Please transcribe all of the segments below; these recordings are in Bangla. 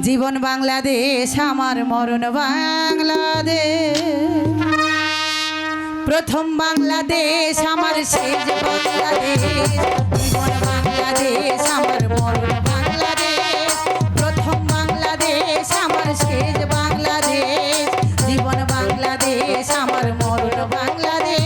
জীবন বাংলাদেশ আমার মরণ বাংলাদেশ, প্রথম বাংলাদেশ আমার শেষ বাংলাদেশ। জীবন বাংলাদেশ আমার মরণ বাংলাদেশ, প্রথম বাংলাদেশ আমার শেষ বাংলাদেশ। জীবন বাংলাদেশ আমার মরণ বাংলাদেশ।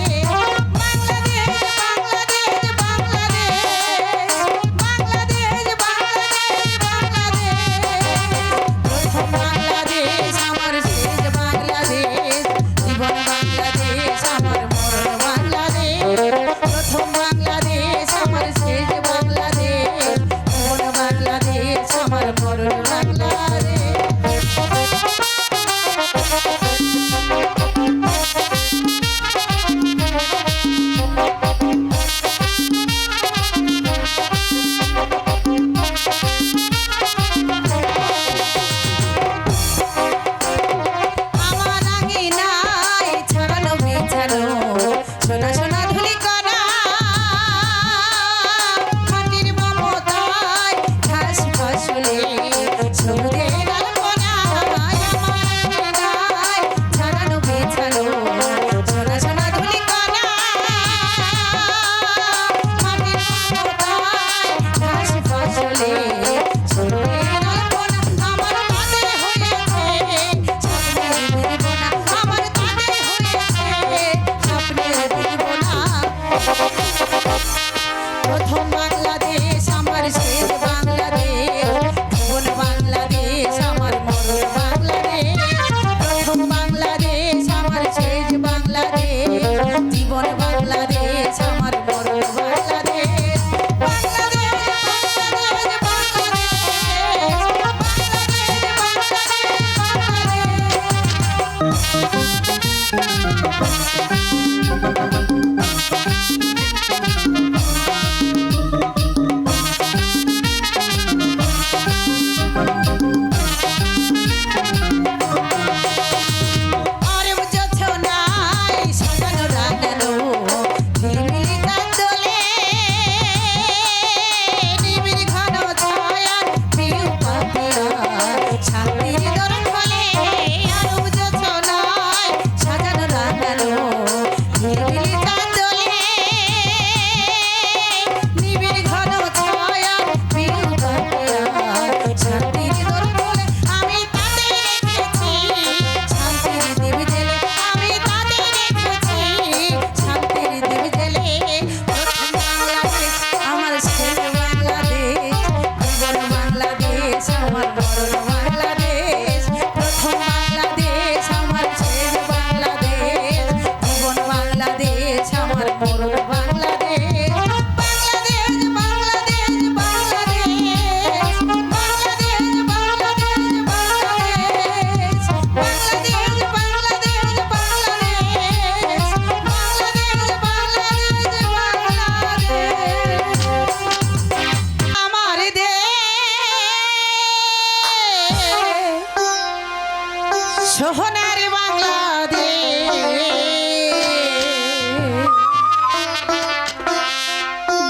সোহনার বাংলাদেশ,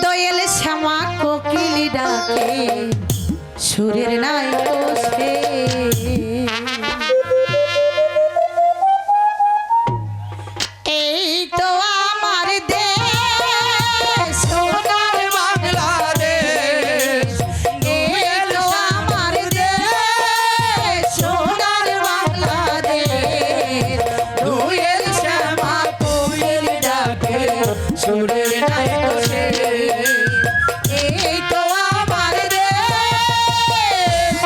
দোয়েল শ্যামা কোকিল ডাকে সুরের নাই বসে। এই তো আমার দেশ সোনার বাংলাদেশ, এই তো আমার দেশ সোনার বাংলাদেশ, দোয়েল শ্যামা কোকিল ডাকে সুরের নাই বসে। এই তো আমার দেশ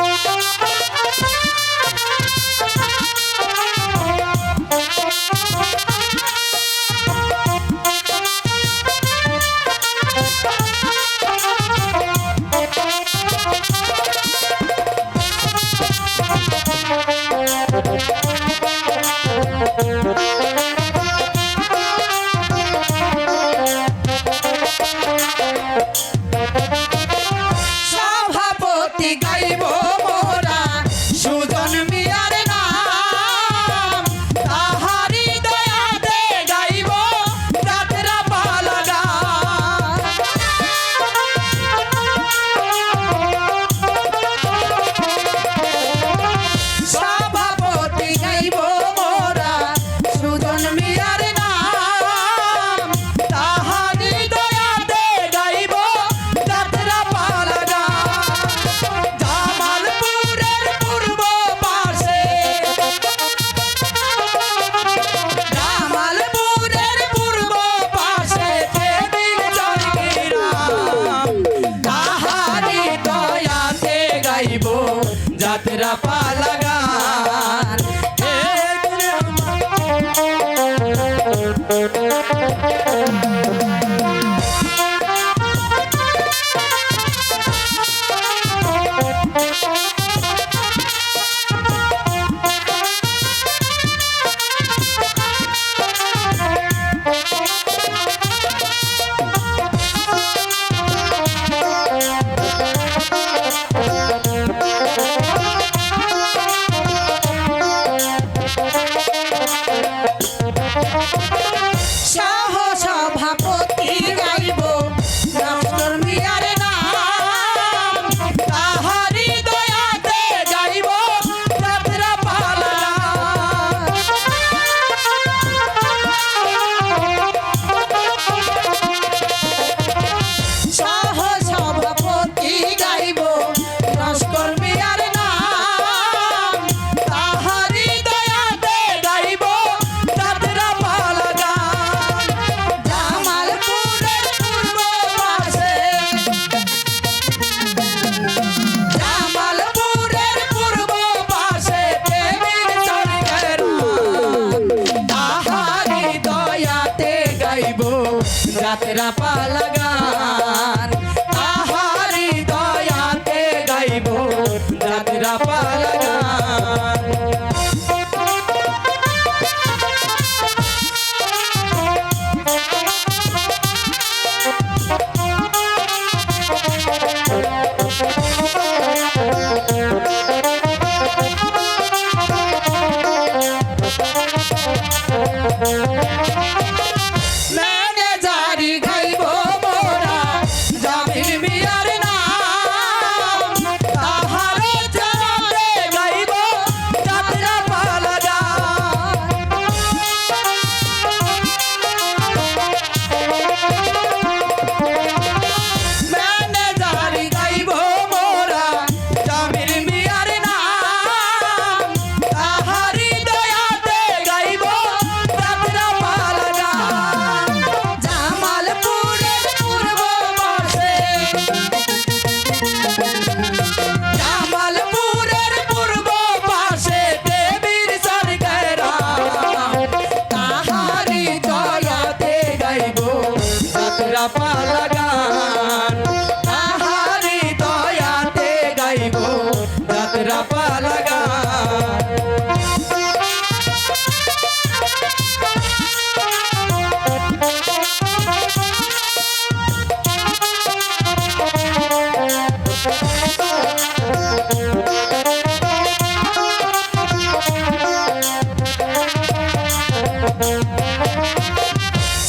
যাত্রা পালা গান সভাপতি গাইব মাস্টার মিয়ার নাম তাহারি দয়াতে গাইব যাত্রা পালা সভাপতি গাইব মাস্টার মিয়ার নাম তাহারি দয়াতে গাইব যাত্রা পালা জামালপুরের পূর্ব পাশে দেবীর চরণের তাহারি দয়াতে গাইব যাত্রা পালা গান তাহারি দয়াতে গাইব যাত্রা পালা গান ম্যানেজারি গাইব মোরা জামিল মিয়ার নাম তাহারে জানাতে গাইব যাত্রা পালা ম্যানেজারি গাইব মোরা জামিল মিয়ার নাম তাহারি দয়াতে গাইব যাত্রা পালা জামালপুরের পূর্ব পাশে দেবীর চরণের তাহারি দয়াতে গাইব যাত্রা পালা গান তাহারি দয়াতে গাইব যাত্রা পালা গান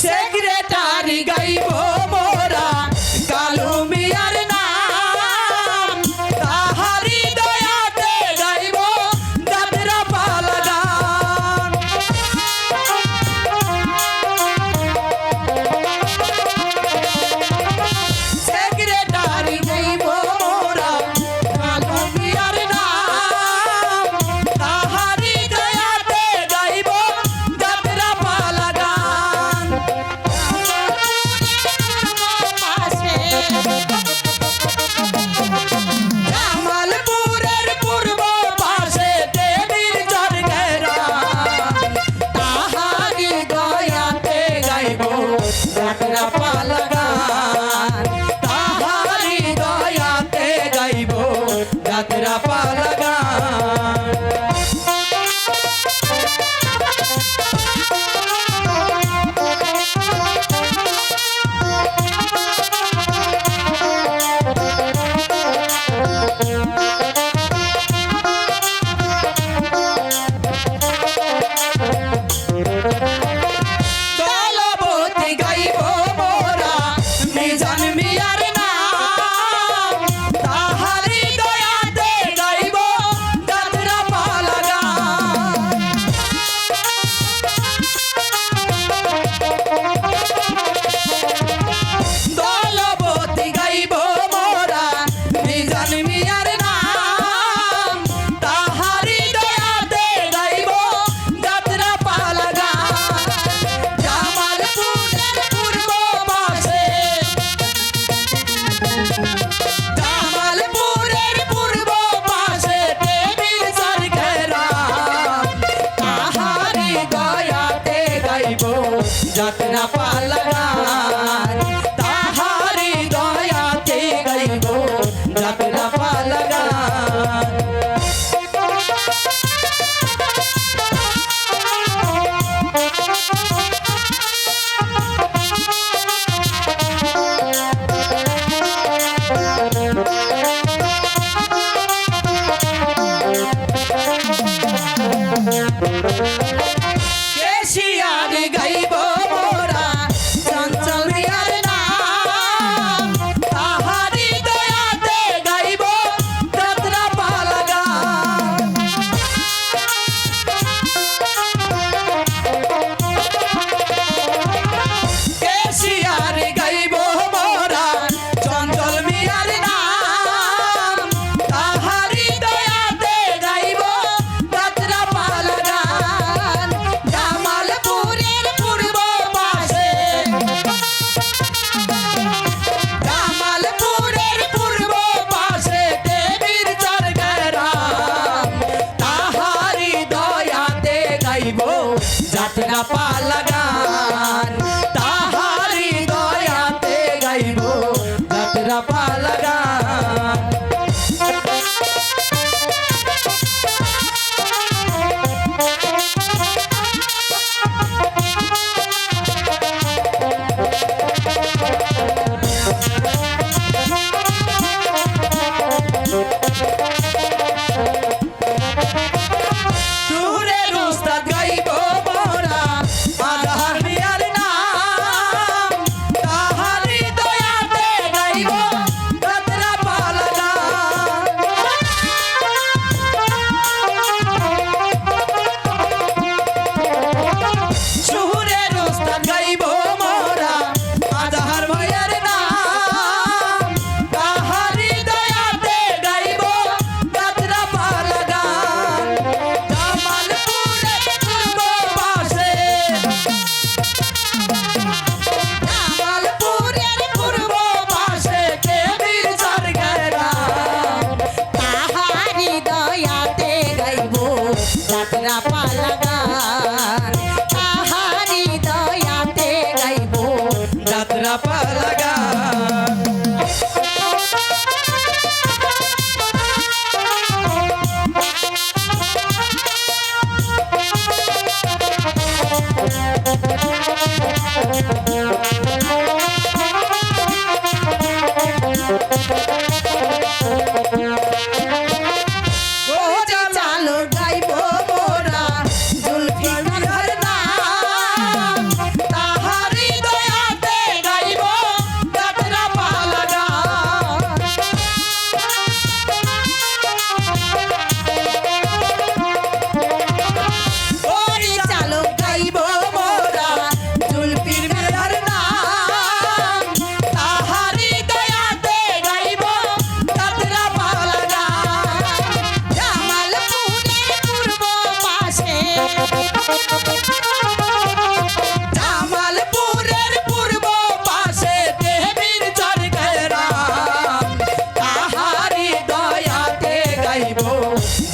সেক্রেটারি গাইব মোরা কালু মিয়ার নাম তাহারি দয়াতে গাইব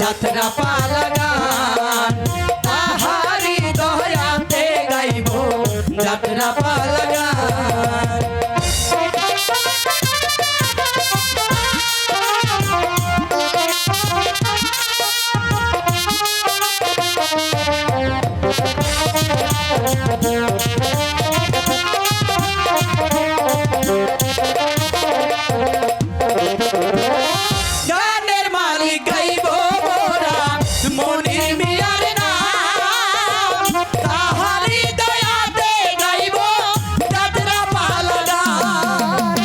যাত্রা পালা গান তাহারি দয়াতে গাইব যাত্রা পালা গান গানের মালিক গাইব মোরা মনির মিয়ার নাম তাহারি দয়াতে গাইব যাত্রা পালা গান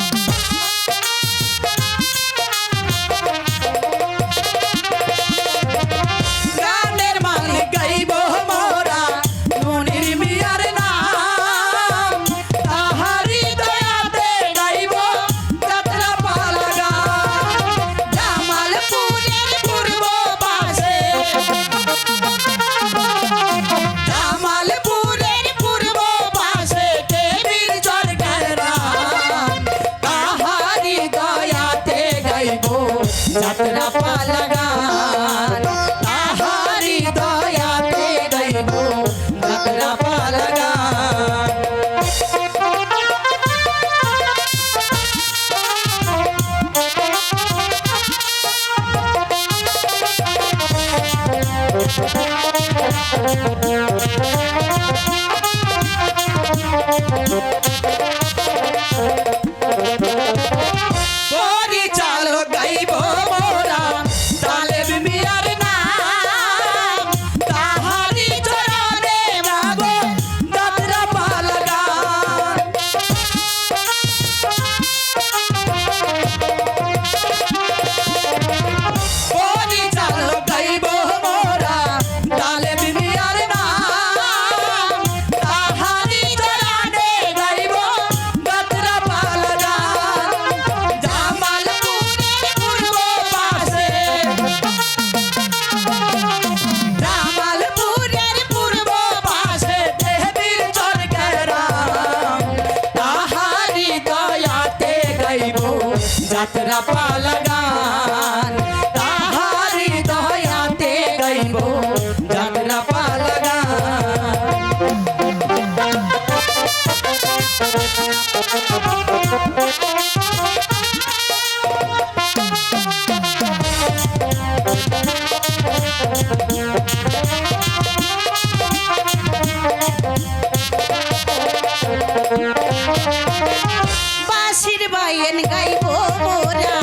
গানের মালিক গাইব মোরা মনির মিয়ার নাম তাহারি দয়াতে গাইব যাত্রা পালা গান জামালপুরের পূর্ব পাশে জামালপুরের পূর্ব পাশে দেবীর চরকার নাম তাহারি দয়াতে গাইব যাত্রা পালা গান তাহারি দয়াতে গাইব যাত্রা পালা গান পরিচালক গাইব মোরা তালেব মিয়ার নাম তাহারি চরণে গাব যাত্রা পালা গান পরিচালক গাইব মোরা তালেব মিয়ার নাম তাহারি চরণে গাইব যাত্রা পালা গান জামালপুরের পূর্ব পাশে জামালপুরের পূর্ব পাশে দেবীর চরকার নাম তাহারি দয়াতে গাইব যাত্রা পালা গান তাহারি দয়াতে গাইব যাত্রা পালা গান বাঁশির বায়েন গাইব মোরা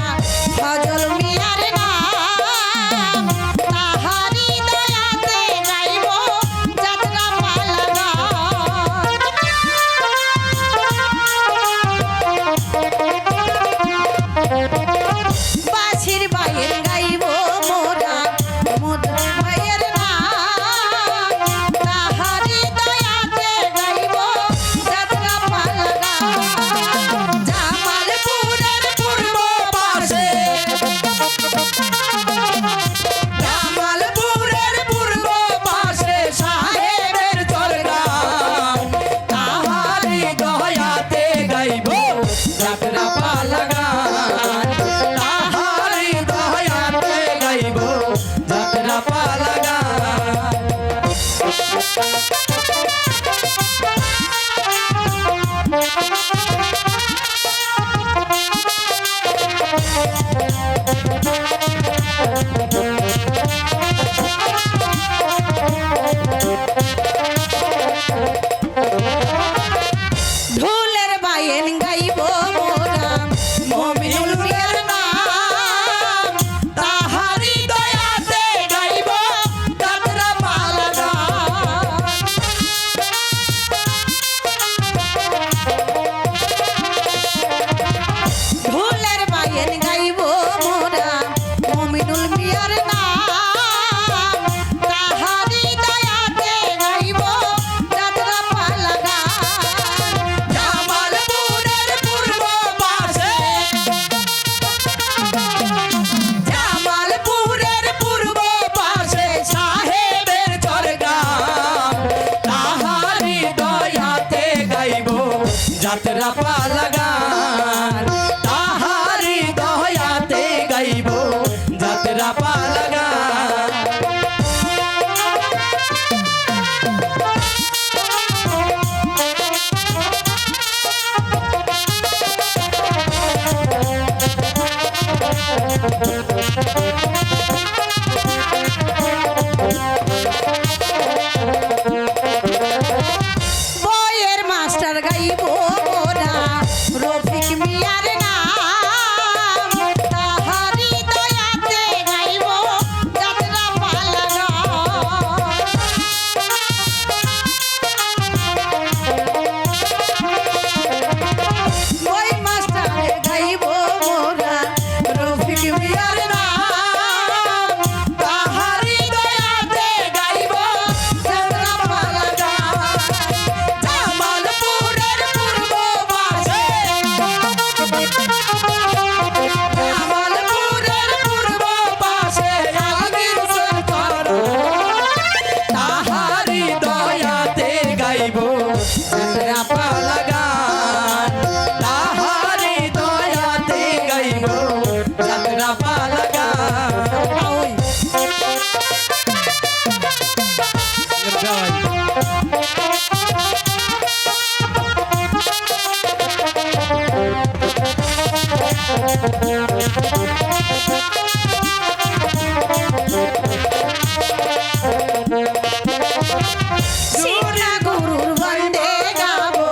শিক্ষা গুরুর বন্দে গাবো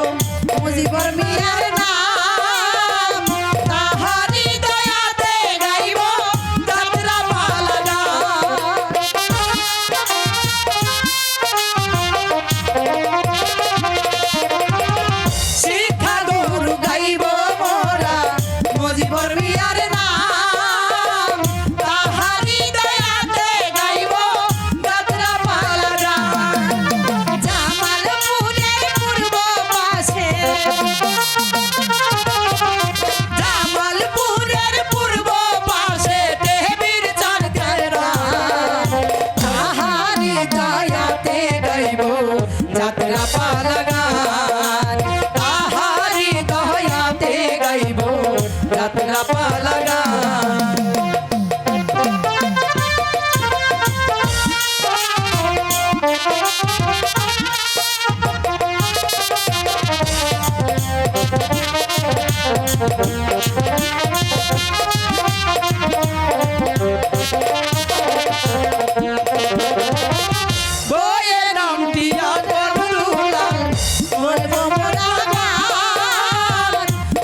মুজিবর মিয়ার নাম তাহারি দয়াতে গাইব যাত্রা পালা গান। শিক্ষা গুরু গাইব মোরা মুজিবর মিয়ার নাম তাহারি দয়াতে গাইব যাত্রা পালা গান। জামালপুরের পূর্ব পাশে জামালপুরের পূর্ব পাশে দেবীর চরকেরা তাহারি দয়াতে গাইব যাত্রা পালা গান। তাহারি দয়াতে গাইব যাত্রা পালা গান। বইয়ের নামটি আকবরুল্লাহ বলবো মোরা গান।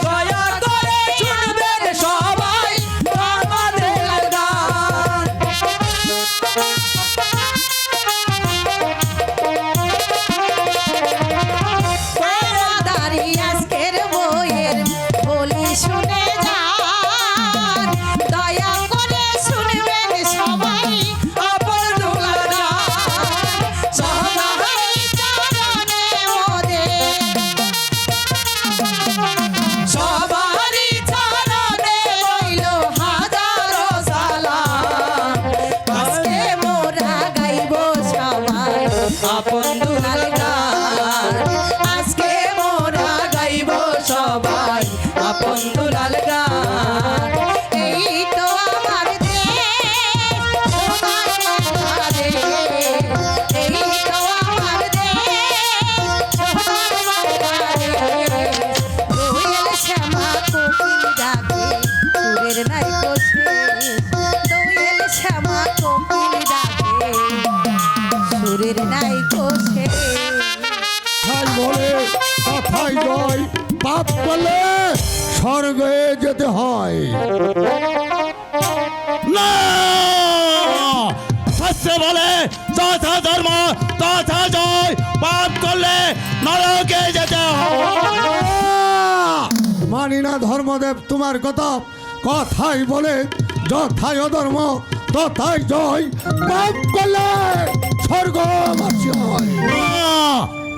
দয়া করে শুনবেন সবাই আমাদের গান। তাড়াতাড়ি আজকের বইয়ের বলি শুনে যান দয়া করে শুনবেন সবাই আকবরুল্লাহ গান। সবাই চরণে মোদের সবারই চরণে রইল হাজারো সালাম। আজকে মোরা গাইব সবাই আপন দুলাল গান। আজকে মোরা গাইব সবাই আপন দুলাল গান। এই তো আমার দেশ সোনার বাংলাদেশ এই তো আমার দেশ সোনার বাংলাদেশ দোয়েল শ্যামা কোকিল ডাকে সুরের নাই তো শেষ দোয়েল শ্যামা কোকিল ডাকে সুরের নাই তো শেষ তাই বলে কথাই জয় পাপ করলে স্বর্গে যেতে হয় না শাস্ত্রে বলে যথা ধর্ম তথা জয় পাপ করলে নরকে যেতে হয় মানি না ধর্মদেব তোমার কথা কথাই বলে যথায় ধর্ম তথায় জয় পাপ করলে স্বর্গবাসী হয়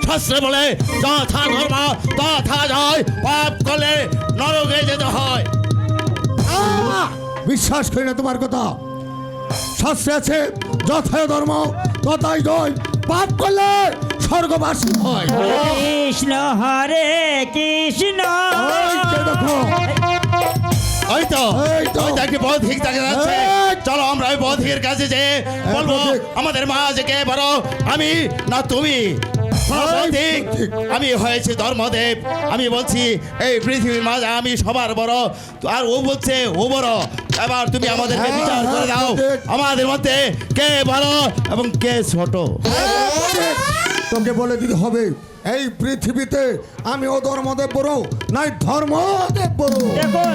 শাস্ত্রে বলে যথা ধর্ম তথা জয় পাপ করলে নরকে যেতে হয় বিশ্বাস করি না তোমার কথা শাস্ত্রে আছে যথায় ধর্ম তথায় জয় পাপ করলে স্বর্গবাসী হয় কৃষ্ণ হরে কৃষ্ণ ওই যে দেখো ওই তো এই তো। ওই দেখি বৌদ্ধিক দেখা যাচ্ছে এই। চলো আমরা ওই বৌদ্ধিকের কাছে যে বলবো বৌদ্ধিক। আমাদের মাঝে কে বড় আমি না তুমি বৌদ্ধিক আমি হয়েছি ধর্মদেব আমি বলছি এই পৃথিবীর মাঝে আমি সবার বড় আর ও বলছে ও বড় এবার তুমি আমাদেরকে হ্যাঁ, বিচার করে হ্যাঁ, দাও বৌদ্ধিক। আমাদের মধ্যে কে বড় এবং কে ছোট তোকে বলে দিতে হবে এই পৃথিবীতে আমি ও ধর্মদেব বড় নাই ধর্মদেব বড় দেখুন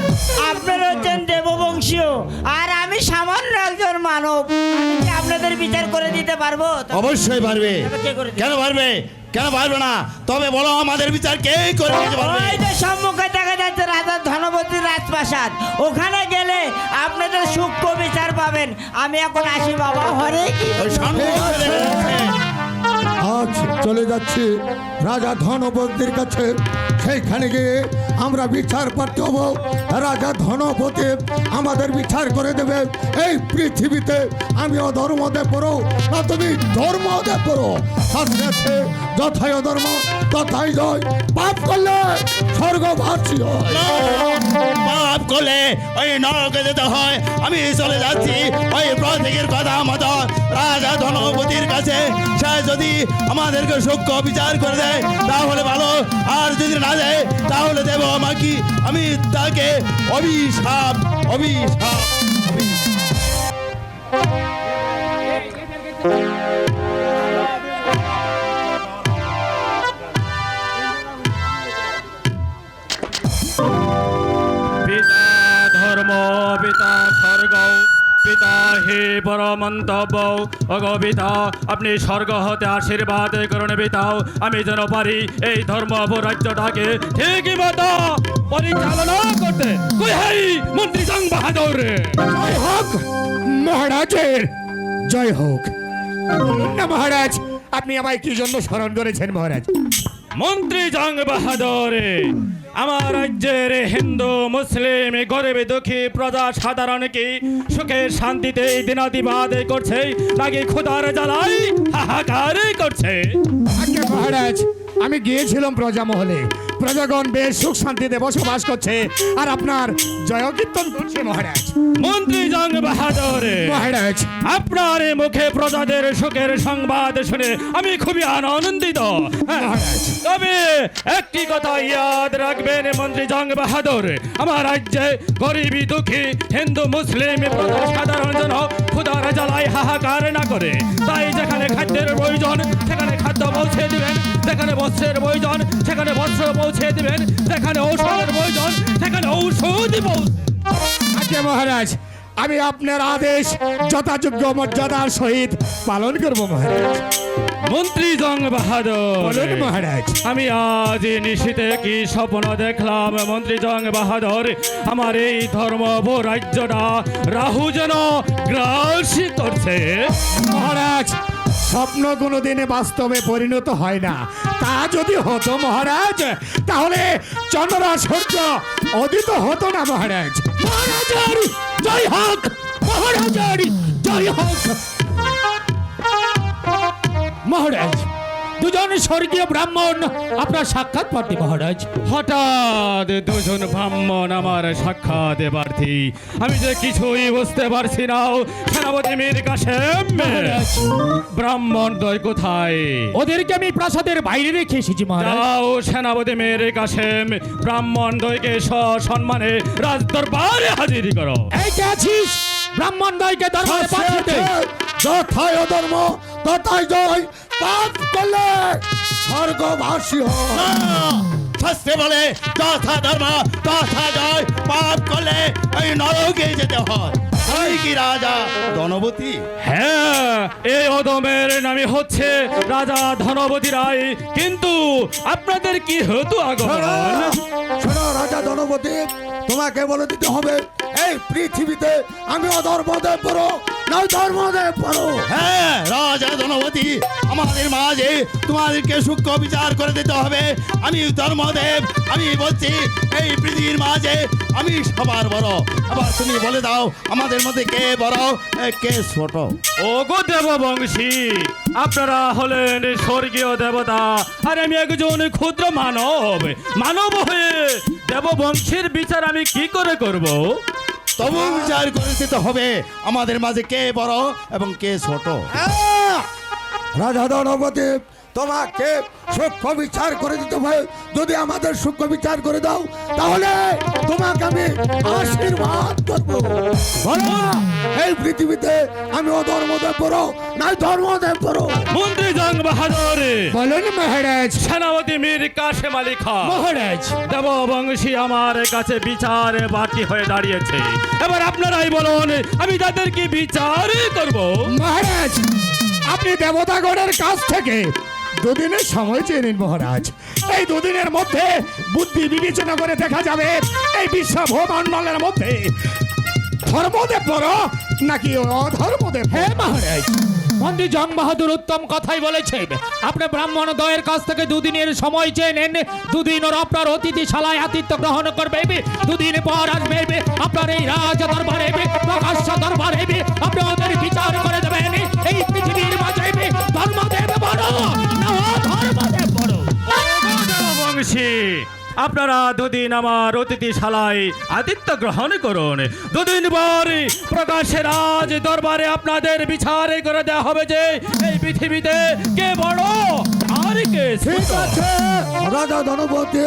আপনারা হচ্ছেন দেববংশীয় আর আমি সামান্য একজন মানব আমি কি আপনাদের বিচার করে দিতে পারবো অবশ্যই পারবে কে করে দিবে? কেন পারবে কেন পারবে না তবে বলো আমাদের বিচার কে করে দিতে পারবে ওই যে সম্মুখে দেখা যাচ্ছে রাজা ধনপতির রাজপ্রাসাদ ওখানে গেলে আপনাদের সূক্ষ্ম বিচার পাবেন আমি এখন আসি বাবা হরে কৃষ্ণ। ওই সম্মুখে দেখা যাচ্ছে। আজ চলে যাচ্ছি রাজা ধনপতির কাছে সেইখানে গিয়ে আমরা বিচার পাঠ হব রাজা ধনপতি আমাদের বিচার করে দেবে এই পৃথিবীতে আমি অধর্মদেব পড়ো না তুমি ধর্মদেব পড়ো শাস্ত্রে আছে যথায় ধর্ম তথাই জয়। পাপ করলে স্বর্গবাসী হয়। না, পাপ করলে ওই নরকে যেতে হয়। আমি চলে যাচ্ছি ওই প্রত্যেকের কথা মতো রাজা ধনপতির কাছে। সে যদি আমাদেরকে সূক্ষ্ম বিচার করে দেয় তাহলে ভালো, আর যদি না দেয় তাহলে দেব আমাকে আমি তাকে অভিশাপ অভিশাপ পিতা ধর্ম পিতা স্বর্গ পিতা হে পরমন্তব্য অগো পিতা আপনি স্বর্গ হতে আশীর্বাদ করুন পিতা, আমি যেন পারি এই ধর্ম রাজ্যটাকে ঠিকই মতো পরিচালনা করতে। কই হাই মন্ত্রী জং বাহাদুর। জয় হোক মহারাজের, জয় হোক। না মহারাজ, আপনি আমায় কি জন্য স্মরণ করেছেন মহারাজ? মন্ত্রী জং বাহাদুর, আমার রাজ্যের হিন্দু মুসলিম গরিব দুঃখী প্রজা সাধারণকে সুখে শান্তিতে দিনাতিবাদ করছে নাকি ক্ষুধার জ্বালাই হাহাকার করছে? আজ্ঞে মহারাজ, আমি গিয়েছিলাম প্রজামহলে, প্রজাগণ বেশ সুখ শান্তিতে বসবাস করছে আর আপনার জয় কীর্তন করছে মহারাজ। মন্ত্রী জং বাহাদুর, মহারাজ, আপনার এই মুখে প্রজাদের সুখের সংবাদ শুনে আমি খুবই আনন্দিত। মহারাজ। তবে একটি কথা ইয়াদ রাখবেন মন্ত্রী জং বাহাদুর, আমার রাজ্যে গরিবী দুঃখী হিন্দু মুসলিম প্রজা সাধারণ জন ক্ষুধার জ্বালায় হাহাকার না করে। তাই যেখানে খাদ্যের প্রয়োজন সেখানে খাদ্য পৌঁছে দিবেন, যেখানে বস্ত্রের প্রয়োজন সেখানে বস্ত্র পৌঁছে দিবেন, যেখানে ঔষধের প্রয়োজন সেখানে ঔষধ পৌঁছে। আজ্ঞে মহারাজ, আমি আপনার আদেশ যথাযোগ্য মর্যাদার সহিত পালন করব মহারাজ। মন্ত্রী জং বাহাদুর, বলুন মহারাজ। আমি আজ নিশীতে কি স্বপ্ন দেখলাম মন্ত্রী জং বাহাদুর, আমার এই ধর্ম রাজ্যটা রাহু যেন গ্রাস করছে। মহারাজ, স্বপ্ন কোনোদিনে বাস্তবে পরিণত হয় না। তা যদি হতো মহারাজ, তাহলে চন্দ্র সূর্য উদিত হতো না মহারাজ। মহারাজের জয় হোক, মহারাজের জয় হোক। মহারাজ, দুজন স্বর্গীয় ব্রাহ্মণ আপনার সাক্ষাৎ প্রার্থী মহারাজ। হঠাৎ দুজন ব্রাহ্মণ আমার সাক্ষাৎ প্রার্থী, আমি যে কিছুই বুঝতে পারছি না। সেনাপতি মীর কাসেম, ব্রাহ্মণ দ্বয় কোথায়? ওদেরকে আমি প্রাসাদের বাইরে রেখে এসেছি মহারাজ। যাও সেনাপতি মীর কাসেম, ব্রাহ্মণ দ্বয়কে সসম্মানে রাজ দরবারে হাজির করো। এই কে আছিস? ব্রাহ্মণ দয়কে দরবারে পাঠিয়ে দে। যথায় ধর্ম তথায় জয়। পাপ করলে স্বর্গবাসী হয়। না, শাস্ত্রে বলে তথা ধর্ম তথা জয়। পাপ করলে ওই নরকে যেতে হয়। তাই কি রাজা ধনপতি? হ্যাঁ, এই অদমের নামে হচ্ছে রাজা ধনপতি রায়। কিন্তু আপনাদের কি হতো আগমন? শোনো রাজা ধনপতি, তোমাকে বলে দিতে হবে এই পৃথিবীতে আমি অধর্মদেব বড় না ধর্মদেব বড়। হ্যাঁ রাজা ধনপতি, আমাদের মাঝে তোমাদেরকে সূক্ষ্ম বিচার করে দিতে হবে। আমি ধর্মদেব, আমি বলছি এই পৃথিবীর মাঝে আমি সবার বড়। আবার তুমি বলে দাও আমাদের মধ্যে কে বড় কে ছোট? ওগো দেববংশী, আপনারা হলেন স্বর্গীয় দেবতা আর আমি একজন ক্ষুদ্র মানব। মানব হয়ে দেববংশীর বিচার আমি কি করে করব? তবু বিচার করে দিতে হবে আমাদের মাঝে কে বড় এবং কে ছোট। রাজা ধনপতি, তোমাকে সূক্ষ্ম বিচার করে দিতে হবে। যদি আমাদের সূক্ষ্ম বিচার করে দাও তাহলে তোমাকে আমি আশীর্বাদ করবো। বলো এই পৃথিবীতে আমি অধর্মদেব বড় না ধর্মদেব বড়? মন্ত্রী জং বাহাদুর, বলুন মহারাজ। সেনাপতি মীর কাসেম আলী খান, মহারাজ, দেববংশী আমার কাছে বিচার বাকি হয়ে দাঁড়িয়েছে। এবার আপনারাই বলুন আমি তাদের কি বিচার করব? মহারাজ, আপনি দেবতাগণের কাছ থেকে দুদিনের সময় চেয়ে নিন মহারাজ। এই দুদিনের মধ্যে বুদ্ধি বিবেচনা করে দেখা যাবে এই বিশ্ব ভূমণ্ডলের মধ্যে ধর্মদেব বড় নাকি অধর্মদেব। হ্যাঁ মহারাজ, মন্ত্রী জং বাহাদুর উত্তম কথাই বলেছেন। আপনি ব্রাহ্মণ দয়ের কাছ থেকে দুদিনের সময় চেয়ে নেন। দুদিন ওর আপনার অতিথিশালায় আতিথ্য গ্রহণ করবে। দুদিন পর আসবে আপনার এই রাজ দরবারে, প্রকাশ্য দরবারে আপনি ওদের বিচার করে দেবেন এই পৃথিবীর মাঝে ধর্মদেব বড় না ধর্মদেব বড়। আপনারা দুদিন আমার অতিথিশালায় আতিথ্য গ্রহণ করুন। দুদিন পর প্রকাশ্যে রাজ দরবারে আপনাদের বিচার করে দেওয়া হবে যে এই পৃথিবীতে কে বড় আর কে ঠিক ছোট। আছে রাজা ধনপতি,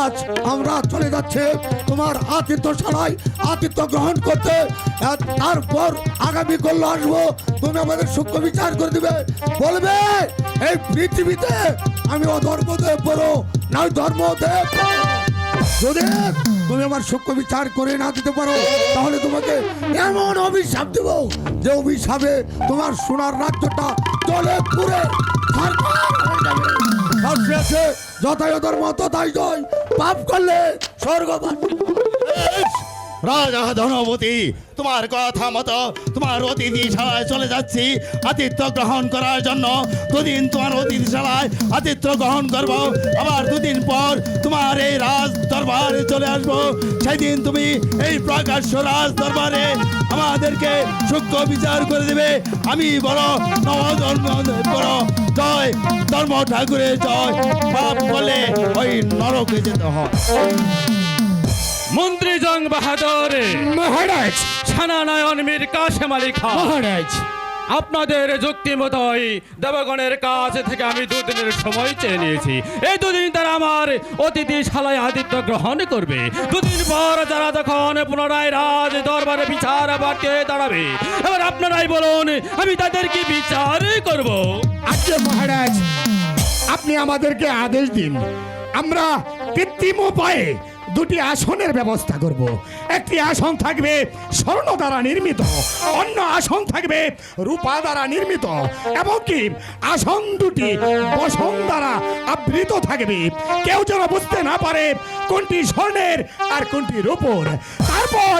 আজ আমরা চলে যাচ্ছে তোমার আতিথ্যশালায় আতিথ্য গ্রহণ করতে। আর তারপর আগামী কল্য আসবো, তুমি আমাদের সূক্ষ্ম বিচার করে দিবে, বলবে এই পৃথিবীতে আমি অধর্মদেব বড় নয় ধর্মদেব বড়। যদি তুমি আমার সূক্ষ্ম বিচার করে না দিতে পারো তাহলে তোমাকে এমন অভিশাপ দেব যে অভিশাপে তোমার সোনার রাজ্যটা জলে পুড়ে ছারখার হয়ে যাবে। শাস্ত্রে আছে, যথাই ধর্ম তথাই জয়, পাপ করলে স্বর্গবাসী। রাজা ধনপতি, তোমার কথা মতো তোমার অতিথিশালায় চলে যাচ্ছি আতিথ্য গ্রহণ করার জন্য। দুদিন তোমার অতিথিশালায় আতিথ্য গ্রহণ করব, আবার দুদিন পর তোমার এই রাজ দরবারে চলে আসবো। সেদিন তুমি এই প্রকাশ্য রাজ দরবারে আমাদেরকে সূক্ষ্ম বিচার করে দেবে। আমি বড় নবধর্ম বড় জয়, ধর্ম ঠাকুরের জয়। পাপ করলে ওই নরকে যেতে হয়। মন্ত্রী জং বাহাদুর, মহারাজ, ছানানয়ন মীর কাশেম আলী খান, মহারাজ, আপনাদের যুক্তি মতোই দেবগণের কাছ থেকে আমি দুদিনের সময় চেয়ে নিয়েছি। এই দুদিন তারা আমার অতিথিশালায় আতিথ্য গ্রহণ করবে। দুদিন পর তারা তখন পুনরায় রাজ দরবারে বিচার বাক্যে দাঁড়াবে। এবার আপনারাই বলুন আমি তাদের কি বিচার করব? আচ্ছা মহারাজ, আপনি আমাদেরকে আদেশ দিন, আমরা কৃত্রিম উপায়ে দুটি আসনের ব্যবস্থা করব। একটি আসন থাকবে স্বর্ণ দ্বারা নির্মিত, অন্য আসন থাকবে রূপা দ্বারা নির্মিত, এমনকি আসন দুটি বসন দ্বারা আবৃত থাকবে। কেউ যেন বুঝতে না পারে কোনটি স্বর্ণের আর কোনটি রূপোর। তারপর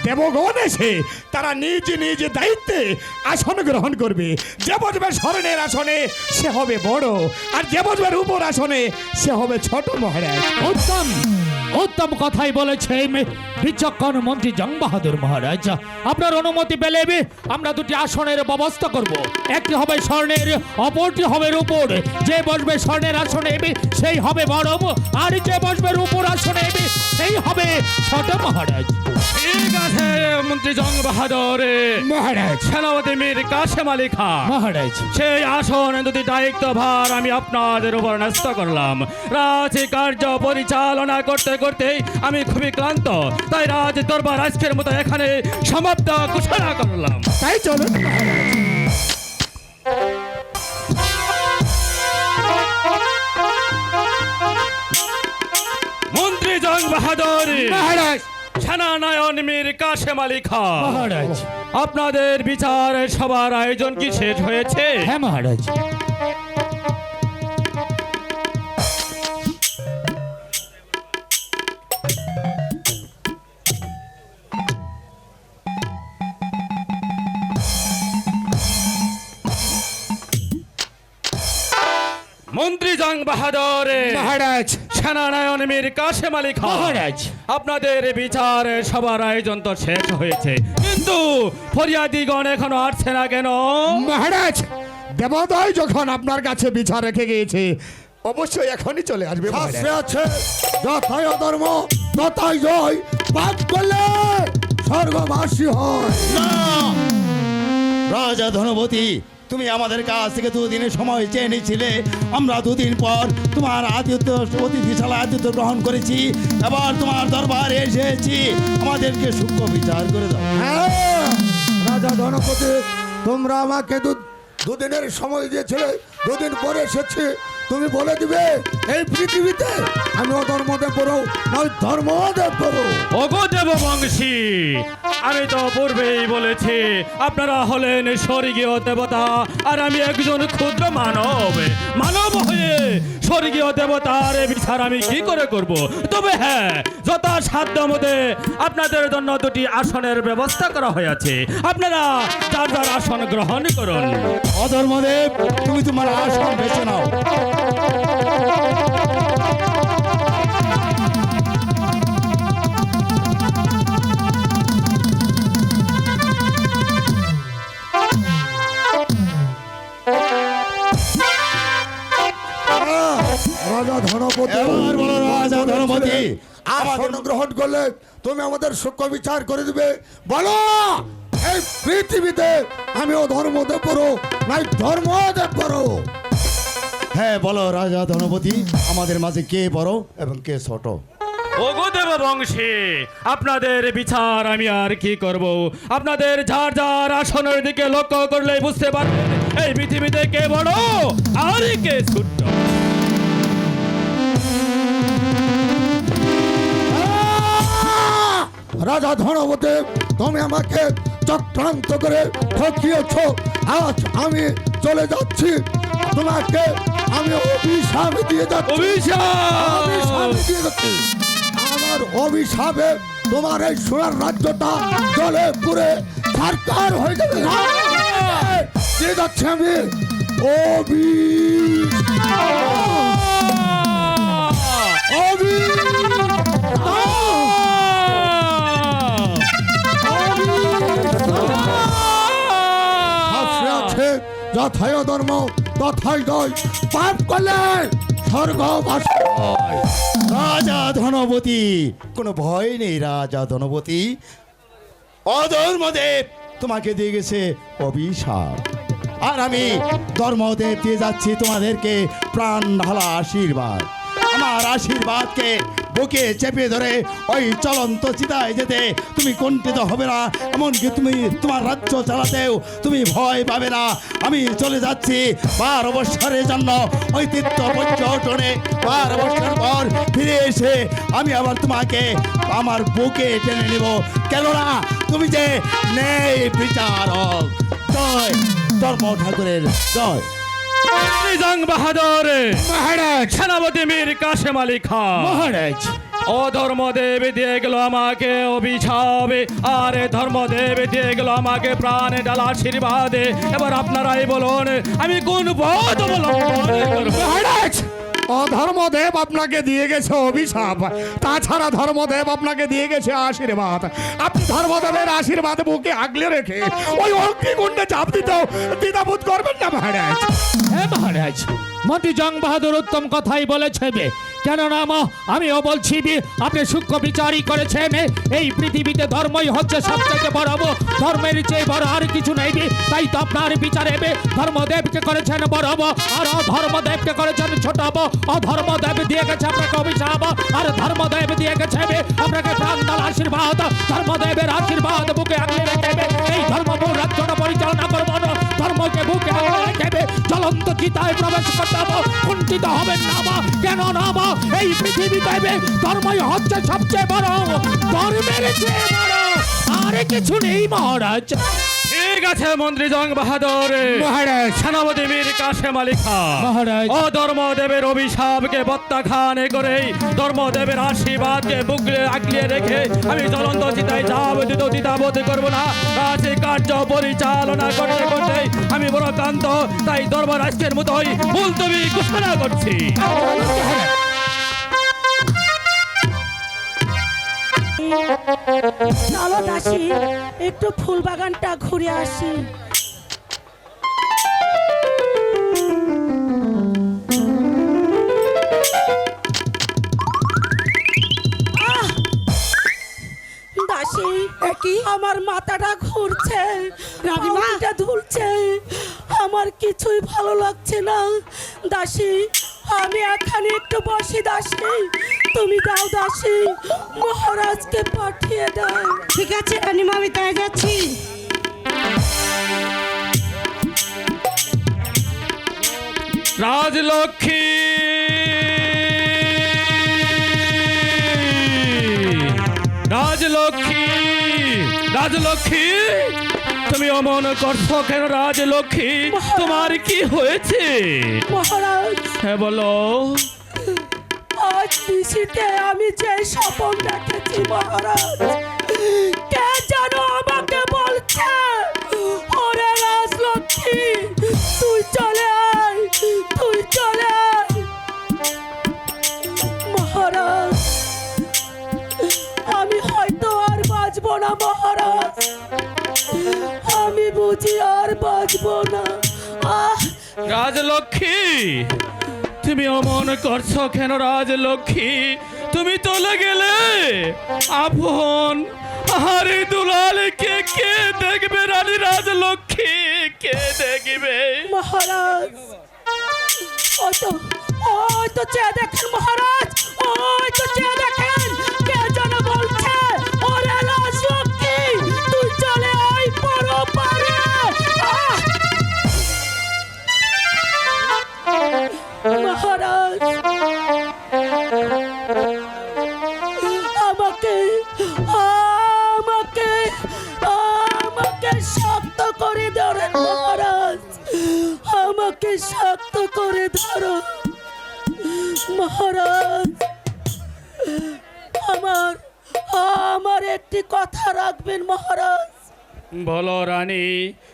দেবগণ এসে তারা নিজ নিজ দায়িত্বে আসন গ্রহণ করবে। যে বসবে স্বর্ণের আসনে সে হবে বড়, আর যে বসবে রূপোর আসনে সে হবে ছোট মহারাজ। উত্তম উত্তম কথাই বলেছে বিচক্ষণ মন্ত্রী জং বাহাদুর মহারাজ। আপনার অনুমতি পেলে আমরা দুটি আসনের ব্যবস্থা করব। একটি হবে স্বর্ণের, অপরটি হবে রূপোর। যে বসবে স্বর্ণের আসনে সেই হবে বড়, আর যে বসবে রূপোর আসনে সেই হবে ছোট মহারাজ। ঠিক আছে মন্ত্রী জং বাহাদুর, মহারাজ, সেনাপতি মীর কাশেম আলী খান, মহারাজ, সেই আসন দুটি দায়িত্ব ভার আমি আপনাদের উপর ন্যস্ত করলাম। রাজ কার্য পরিচালনা করতে করতে আমি খুবই ক্লান্ত, তাই রাজ দরবার আজকের মতো এখানে সমাপ্ত ঘোষণা করলাম। তাই চলুন মহারাজ। মন্ত্রী জং বাহাদুর, মহারাজ, ছানানয়ন মীর কাশেম আলী খান, মহারাজ, আপনাদের বিচার সবার আয়োজন কি শেষ হয়েছে? হ্যাঁ মহারাজ। মন্ত্রী জং বাহাদুর, মহারাজ, সেনানায়ন মীর কাশেম আলী খান, মহারাজ, আপনাদের বিচার সবার আয়োজন তো শেষ হয়েছে, কিন্তু ফরিয়াদিগণ এখনো আসছে না কেন? মহারাজ, দেবোদয় যখন আপনার কাছে বিচার রেখে গিয়েছে অবশ্যই এখনই চলে আসবে মহারাজ। শাস্ত্রে আছে, যথাই ধর্ম তথাই জয়, পাপ করলে স্বর্গবাসী হয়। না রাজা ধনপতি, তুমি আমাদের কাছ থেকে দুদিনের সময় চেয়ে নিয়েছিলে। আমরা দুদিন পর তোমার অতিথিশালায় আতিথ্য গ্রহণ করেছি। এবার তোমার দরবারে এসেছি, আমাদেরকে সূক্ষ্ম বিচার করে দাও। হ্যাঁ, রাজা ধনপতি, তোমরা আমাকে দুদিনের সময় দিয়েছিলে, দুদিন পরে এসেছি। তুমি বলে দিবে এই পৃথিবীতে আমি অধর্মদেব বড় নয় ধর্মদেব বড়। ওগো দেববংশী, আমি তো পূর্বেই বলেছি আপনারা হলেন স্বর্গীয় দেবতা আর আমি একজন ক্ষুদ্র মানব। মানব হয়ে স্বর্গীয় দেবতার বিচার আমি কি করে করব? তবে হ্যাঁ, যথাসাধ্য মতে আপনাদের জন্য দুটি আসনের ব্যবস্থা করা হয়েছে। আপনারা যার যার আসন গ্রহণ করুন। অধর্মদেব, তুমি তোমার আসন বেছে নাও। রাজা ধনপতি এবার বলো রাজা ধনপতি আসন গ্রহণ করলে তুমি আমাদের সূক্ষ্ম বিচার করে দিবে। বলো এই পৃথিবীতে আমি ও ধর্মদেব বড় নাই ধর্মদেব বড়? হ্যাঁ বলো রাজা ধনপতি, আমাদের মাঝে কে বড় এবং কে ছোট? ওগো দেব বংশী, আপনাদের বিচার আমি আর কি করব? আপনাদের যার যার আসনের দিকে লক্ষ্য করলে বুঝতে পারবেন এই পৃথিবীতে কে বড় আর কে ছোট। রাজা ধনপতি, তুমি আমাকে চক্রান্ত করে ঠকিয়েছ। আজ আমি চলে যাচ্ছি, তোমাকে আমি অভিশাপ দিয়ে যাচ্ছি। অভিশাপ দিয়ে যাচ্ছি। আমার অভিশাপে তোমার এই সোনার রাজ্যটা জলে পুরে সরকার হয়ে যাবে। দিয়ে যাচ্ছি আমি যথায় ধর্ম তথায় জয়। পাপ করলে স্বর্গবাস। রাজা ধনপতি, কোনো ভয় নেই রাজা ধনপতি। অধর্মদেব তোমাকে দিয়ে গেছে অভিশাপ, আর আমি ধর্মদেব দিয়ে যাচ্ছি তোমাদেরকে প্রাণ ঢালা আশীর্বাদ। আমার আশীর্বাদকে বুকে চেপে ধরে ওই চলন্ত চিতায় যেতে তুমি কুণ্ঠিত হবে না, এমনকি তুমি তোমার রাজ্য চালাতেও তুমি ভয় পাবে না। আমি চলে যাচ্ছি 12 বৎসরের জন্য ওই তীর্থ পর্যটনে। 12 বৎসর পর ফিরে এসে আমি আবার তোমাকে আমার বুকে টেনে নেব, কেননা তুমি যে নেই বিচারক। জয় ধর্ম ঠাকুরের জয়। জং বাহাদুর মহারাজ, সেনাপতি মীর কাসেম আলী খান মহারাজ, ও ধর্মদেব দিয়ে গেল আমাকে অভিশাপ, আর ধর্মদেব দিয়ে গেল আমাকে প্রাণে ডালা আশীর্বাদ। এবার আপনারাই বলুন আমি কোন পথ অবলম্বন করব? মহারাজ, ধর্মদেব আপনাকে দিয়ে গেছে অভিশাপ, তাছাড়া ধর্মদেব আপনাকে দিয়ে গেছে আশীর্বাদ। আপনি ধর্মদেবের আশীর্বাদ বুকে আগলে রেখে ওই অগ্নিকুণ্ডে চাপ দিতেও দ্বিধাবোধ করবেন না মহারাজ। হ্যাঁ মহারাজ, মন্ত্রী জং বাহাদুর উত্তম কথাই বলেছে। কেননা আমিও বলছি আপনি সূক্ষ্ম বিচারই করেছেন। এই পৃথিবীতে ধর্মই হচ্ছে সবথেকে বড়, ধর্মের চেয়ে বড় আর কিছু নেই। তাই তো আপনার বিচারে ধর্মদেবকে করেছেন বড় আর অধর্মদেবকে করেছেন ছোট। অধর্মদেব দিয়ে গেছে আপনাকে অভিশাপ, আর ধর্মদেব দিয়ে গেছে আপনাকে প্রাণদাল আশীর্বাদ। ধর্মদেবের আশীর্বাদ বুকে আগলে রেখে এই ধর্মপুর রাজ্যটা পরিচালনা করবো। ধর্মকে বুকে আগলে রেখে জ্বলন্ত চিতায় প্রবেশ করতে হবে। কুণ্ঠিত হবেন না, কেন না এই পৃথিবীতে ধর্মই হচ্ছে সবচেয়ে বড়, ধর্মের চেয়ে বড় আর কিছু নেই মহারাজ। ঠিক আছে মন্ত্রী জং বাহাদুর মহারাজ, সেনাপতি মীর কাসেম আলী খান মহারাজ, ও ধর্মদেবের অভিশাপকে প্রত্যাখ্যান করে ধর্মদেবের আশীর্বাদকে বুকলে আগলিয়ে রেখে আমি জ্বলন্ত চিতায় যাবতীয় দ্বিধাবোধ করব না। রাজে কার্য পরিচালনা করতে করতে আমি বড় ক্লান্ত, তাই দরবার আজকের মতোই মুলতবি ঘোষণা করছি। চলো দাসী, একটু ফুল বাগানটা ঘুরে আসি। দাসী, কি আমার মাথাটা ঘুরছে, রানীমাটা ধুলছে, আমার কিছুই ভালো লাগছে না। দাসী, আমি এখানে একটু বসি। দাসী, তুমি দাও দাসী, মহারাজকে পাঠিয়ে দাও। ঠিক আছে রানীমা, আমি তাই যাচ্ছি। রাজলক্ষ্মী, রাজলক্ষ্মী, রাজলক্ষ্মী, তুমি অমন করছো কেন? রাজলক্ষ্মী, তোমার কি হয়েছে? মহারাজ, হ্যাঁ বলো। আজ নিশীতে আমি যে স্বপ্ন দেখেছি মহারাজ, কে জানো আমাকে বলছে, ওরে রাজলক্ষ্মী তুই চলে আয়, তুই চলে আয়। মহারাজ, আমি হয়তো আর বাঁচবো না মহারাজ, আমি বুঝি আর বাঁচবো না। রাজলক্ষ্মী, তুমি অমন করছো কেন রাজলক্ষ্মী? তুমি চলে গেলে আপন আরে দুলালকে কে দেখবে রানী রাজলক্ষ্মী? কে দেখবে? মহারাজ ওই তো চেয়ে দেখেন মহারাজ, ওই তো চেয়ে দেখেন কে যেন বলছে, ওরে রাজলক্ষ্মী তুই চলে আয় পরপারে। মহারাজ আমাকে আমাকে আমাকে শক্ত করে ধরেন মহারাজ, আমাকে শক্ত করে ধরো মহারাজ। আমার একটি কথা রাখবেন মহারাজ। বলো রানী,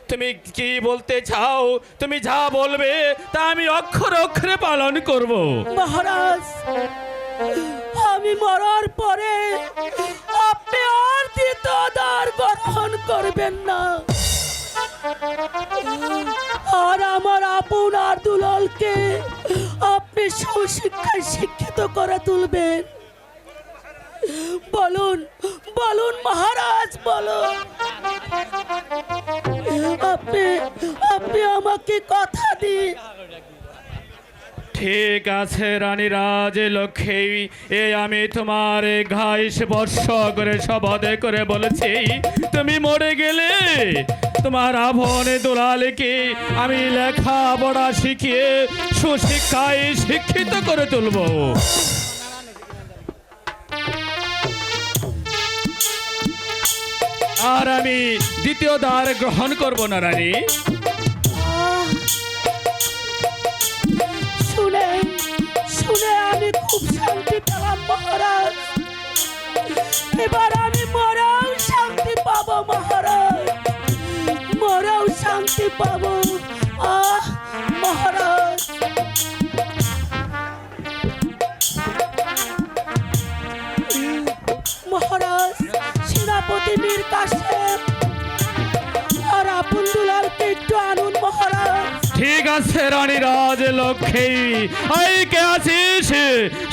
তুমি কি বলতে চাও? তুমি যা বলবে তা আমি অক্ষরে অক্ষরে পালন করব। মহারাজ আমি মরার পরে আপনি আর দ্বিতীয় দ্বার গ্রহণ করবেন না, আর আমার আপন আর দুলালকে আপনি সুশিক্ষায় শিক্ষিত করে তুলবেন। বলুন বলুন মহারাজ বলুন, আপনি আমাকে কথা দিন। ঠিক আছে রানী রাজলক্ষ্মী, আমি তোমার ঘাই স্পর্শ করে শপথ করে বলেছি, তুমি মরে গেলে তোমার আপন দুলালকে আমি লেখাপড়া শিখিয়ে সুশিক্ষায় শিক্ষিত করে তুলব। আর আমি দ্বিতীয় দ্বার গ্রহণ করব না রানী। শুনে শুনে আমি খুব শান্তি পেলাম মহারাজ, এবার আমি মরাও শান্তি পাবো মহারাজ, মরাও শান্তি পাবো। মহারাজ মহারাজ সেনাপতি মীর কাসেম আর আপন দুলালকে একটু আনুন মহারাজ। ঠিক আছে রানী রাজলক্ষ্মী, এই কে আছিস?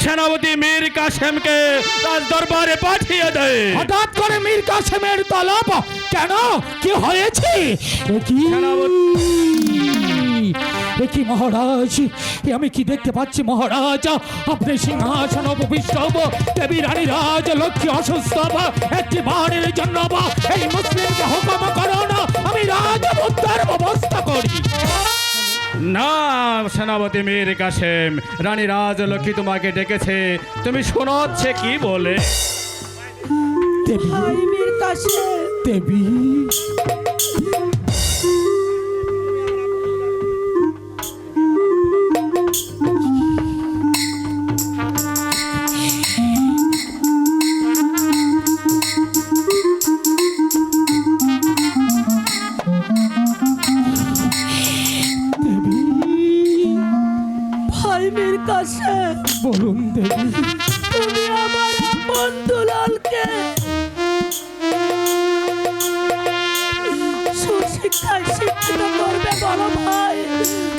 সেনাপতি মীর কাসেমকে রাজ দরবারে পাঠিয়ে দে। হঠাৎ করে মীর কাসেমের তলব কেন? কি হয়েছে? কি মহারাজ, আমি কি দেখতে পাচ্ছি মহারাজ? আপনি সিংহাসন উপবিষ্ট, দেবী রানী রাজলক্ষ্মী অসুস্থ, একটি বারের জন্য এই মুসলিমকে হুকুম করো না আমি রাজপুত্রের ব্যবস্থা করি। না সেনাপতি মীর কাসেম, রানী রাজলক্ষ্মী তোমাকে ডেকেছে, তুমি শোনাচ্ছে কি বলে। ভাই মীর কাসেম, দেবী ভাই মীর কাসেম বলুন দেবী। তুমি আমার আপন দুলালকে সুশিক্ষায় শিক্ষিত করবে বলো ভাই,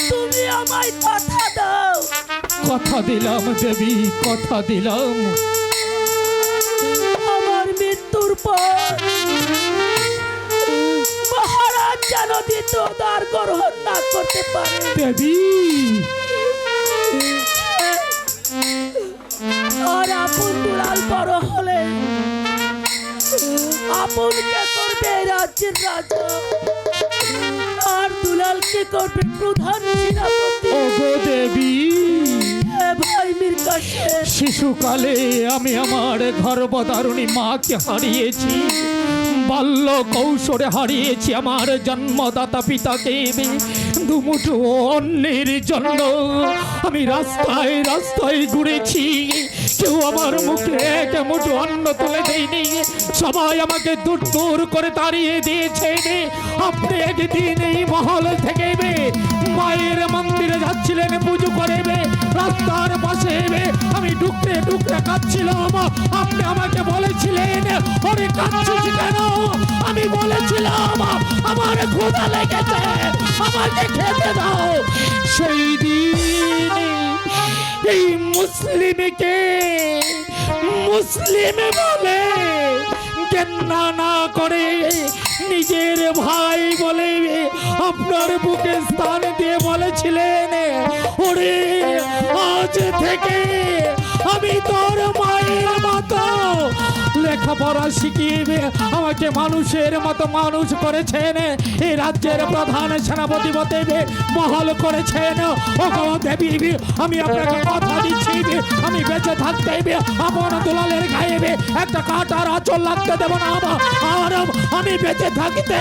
তুমি আমায় কথা দাও। কথা দিলাম দেবী, কথা দিলাম। আমার মৃত্যুর পর মহারাজ যেন দ্বিতীয় দ্বার গ্রহণ না করতে পারে। দেবী আর আপন দুলাল বড় হলে আপনকে করবে রাজ্যের রাজা, আর দুলালকে করবে প্রধান সেনাপতি। ওগো দেবী, ভাই মীর কাসেম শিশুকালে আমি আমার গর্ভধারিণী মাকে হারিয়েছি, বাল্য কৌশলে হারিয়েছি আমার জন্মদাতা পিতাকে। দুমুঠো অন্যের জন্য আমি রাস্তায় রাস্তায় ঘুরেছি, কেউ আমার মুখে এক মুঠো অন্ন তুলে দেয়নি, সবাই আমাকে দূর দূর করে তাড়িয়ে দিয়েছে। আপনি একদিন এই মহল থেকে মায়ের মন্দিরে যাচ্ছিলেন পুজো করে, রাস্তার পাশে আমি ডুকরে ডুকরে কাঁদছিলাম, আপনি আমাকে বলেছিলেন ওরে কাঁদছিস কেন? আমি বলেছিলাম আমার ক্ষুধা লেগেছে, আমাকে খেতে দাও। সেই দিন এই মুসলিমকে মুসলিম বলে ঘেন্না না করে নিজের ভাই বলে আপনার বুকে স্থান দিয়ে বলেছিলেন, ওরে আজ থেকে আমি তোর মায়ের মতো লেখাপড়া শিখিয়ে আমাকে মানুষের মতো মানুষ করেছেন, এই রাজ্যের প্রধান সেনাপতি দেবে বহাল করেছেন। ও গো দেবী, আমি আপনাকে কথা দিচ্ছি, আমি বেঁচে থাকতে আপন দুলালের গায়ে একটা কাঁটার আঁচল লাগতে দেব না, আর আমি বেঁচে থাকতে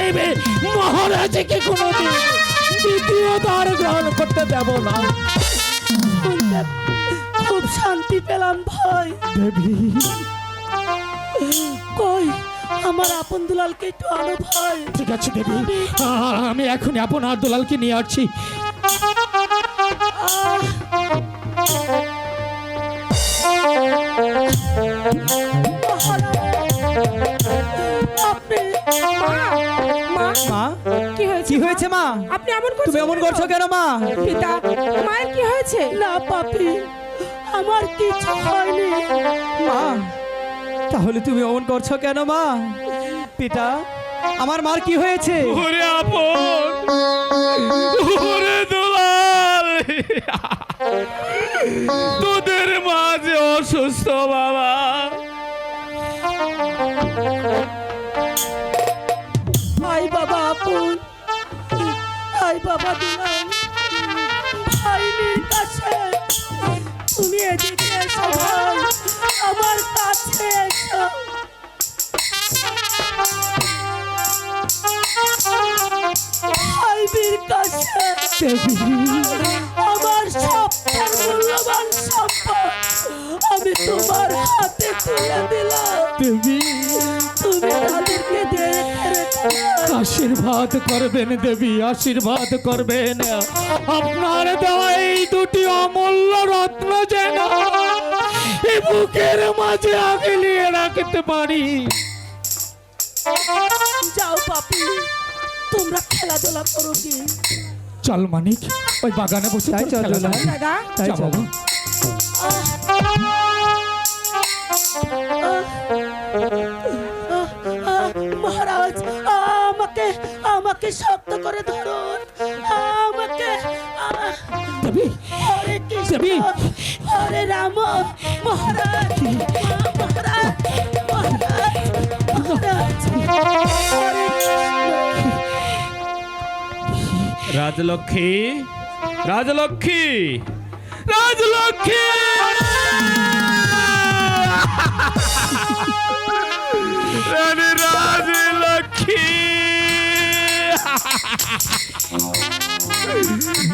মহারাজকে কোনোদিন দ্বিতীয় দ্বার গ্রহণ করতে দেব না। শুনতে খুব শান্তি পেলাম ভাই। দেবী, কই আমার আপন দুলালকে একটু আনো ভাই। ঠিক আছে দেবী, আমি এখনই আপনার দুলালকে নিয়ে আসছি। মা, কি হয়েছে কি হয়েছে মা? আপনি এমন তুমি এমন করছো কেন মা? পিতা, মায়ের কি হয়েছে? না পাপি, আমার কিছু হয়নি। মা, তাহলে তুমি এমন করছো কেন মা? পিতা, আমার মার কি হয়েছে? ওরে আপন, ওরে দুলাল, তোদের মাঝে অসুস্থ বাবা। আই বাবা আপন, আই বাবা দুলাল, ভাইনির কাছে তুমি এদিকে এসো ভাই, আমার কাছে এসো। ভাইবির কাছে আমার সবচেয়ে মূল্যবান সম্পদ আমি তোমার হাতে তুলে দিলাম। দেবী, তুমি তাদেরকে দেখে রেখো। আশীর্বাদ করবেন দেবী, আশীর্বাদ করবেন। আপনার দেওয়া এই দুটি অমূল্য রত্ন যেন এই বুকের মাঝে আগলিয়ে রাখতে পারি। যাও পাপি, তোমরা খেলাধুলা করো কি? চল মানিক, ওই বাগানে বসে তাই চল, খেলা দুলাল। করি। দাদা তাই চল চলো। মহারাজ, আমাকে আমাকে শক্ত করে ধরুন, আমাকে দেবী, হরে কৃষ্ণ, দেবী। হরে রাম। মহারাজ, মহারাজ, মহারাজ, মহারাজ, হরে কৃষ্ণ। রাজলক্ষ্মী, রাজলক্ষ্মী, রাজলক্ষ্মী, রানী রাজলক্ষ্মী,